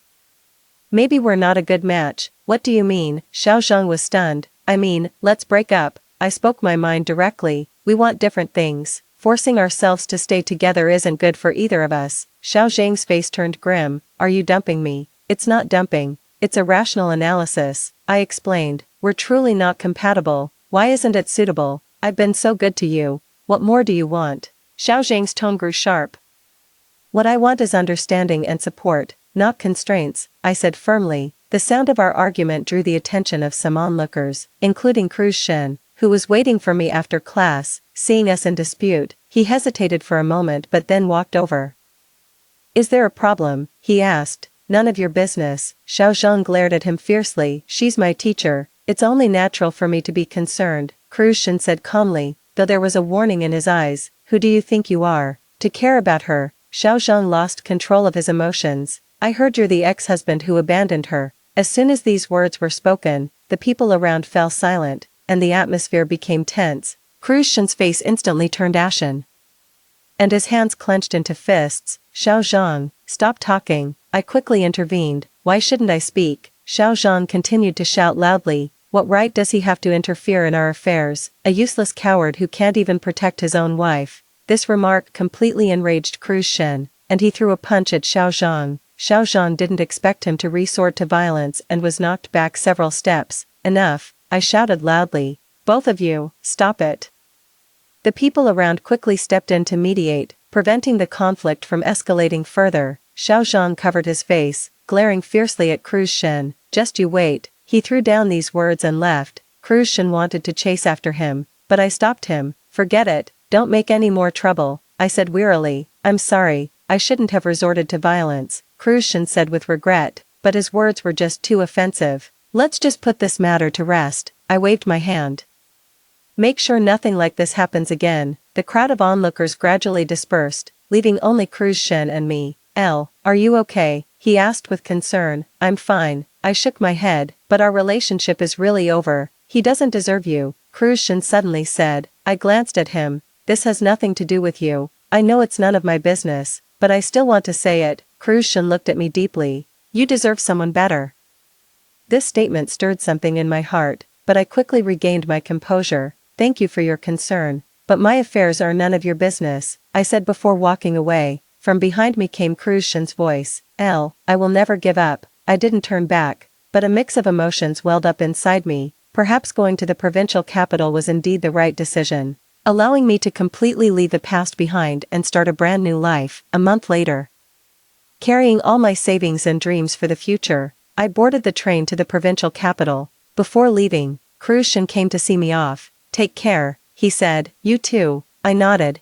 S1: Maybe we're not a good match. What do you mean? Xiao Zhang was stunned. I mean, let's break up. I spoke my mind directly. We want different things. Forcing ourselves to stay together isn't good for either of us. Xiao Zhang's face turned grim. Are you dumping me? It's not dumping. It's a rational analysis, I explained. We're truly not compatible. Why isn't it suitable? I've been so good to you. What more do you want? Xiao Zhang's tone grew sharp. What I want is understanding and support, not constraints, I said firmly. The sound of our argument drew the attention of some onlookers, including Cruz Shen, who was waiting for me after class. Seeing us in dispute, he hesitated for a moment but then walked over. Is there a problem? He asked. None of your business. Xiao Zhang glared at him fiercely. She's my teacher. It's only natural for me to be concerned, Cruz Shen said calmly, though there was a warning in his eyes. Who do you think you are, to care about her? Xiao Zhang lost control of his emotions. I heard you're the ex-husband who abandoned her. As soon as these words were spoken, the people around fell silent, and the atmosphere became tense. Cruz Shen's face instantly turned ashen, and his hands clenched into fists. Xiao Zhang, stop talking, I quickly intervened. Why shouldn't I speak? Xiao Zhang continued to shout loudly. What right does he have to interfere in our affairs? A useless coward who can't even protect his own wife. This remark completely enraged Cruz Shen, and he threw a punch at Xiao Zhang. Xiao Zhang didn't expect him to resort to violence and was knocked back several steps. Enough, I shouted loudly. Both of you, stop it. The people around quickly stepped in to mediate, preventing the conflict from escalating further. Xiao Zhang covered his face, glaring fiercely at Cruz Shen. Just you wait. He threw down these words and left. Cruz Shen wanted to chase after him, but I stopped him. Forget it, don't make any more trouble, I said wearily. I'm sorry, I shouldn't have resorted to violence, Cruz Shen said with regret, but his words were just too offensive. Let's just put this matter to rest, I waved my hand. Make sure nothing like this happens again. The crowd of onlookers gradually dispersed, leaving only Cruz Shen and me. Are you okay? He asked with concern. I'm fine, I shook my head, but our relationship is really over. He doesn't deserve you, Cruz Shen suddenly said. I glanced at him. This has nothing to do with you. I know it's none of my business, but I still want to say it. Cruz Shen looked at me deeply. You deserve someone better. This statement stirred something in my heart, but I quickly regained my composure. Thank you for your concern, but my affairs are none of your business, I said before walking away. From behind me came Cruz Shen's voice. I will never give up. I didn't turn back, but a mix of emotions welled up inside me. Perhaps going to the provincial capital was indeed the right decision, allowing me to completely leave the past behind and start a brand new life. A month later, carrying all my savings and dreams for the future, I boarded the train to the provincial capital. Before leaving, Cruz Shen came to see me off. Take care, he said. You too, I nodded.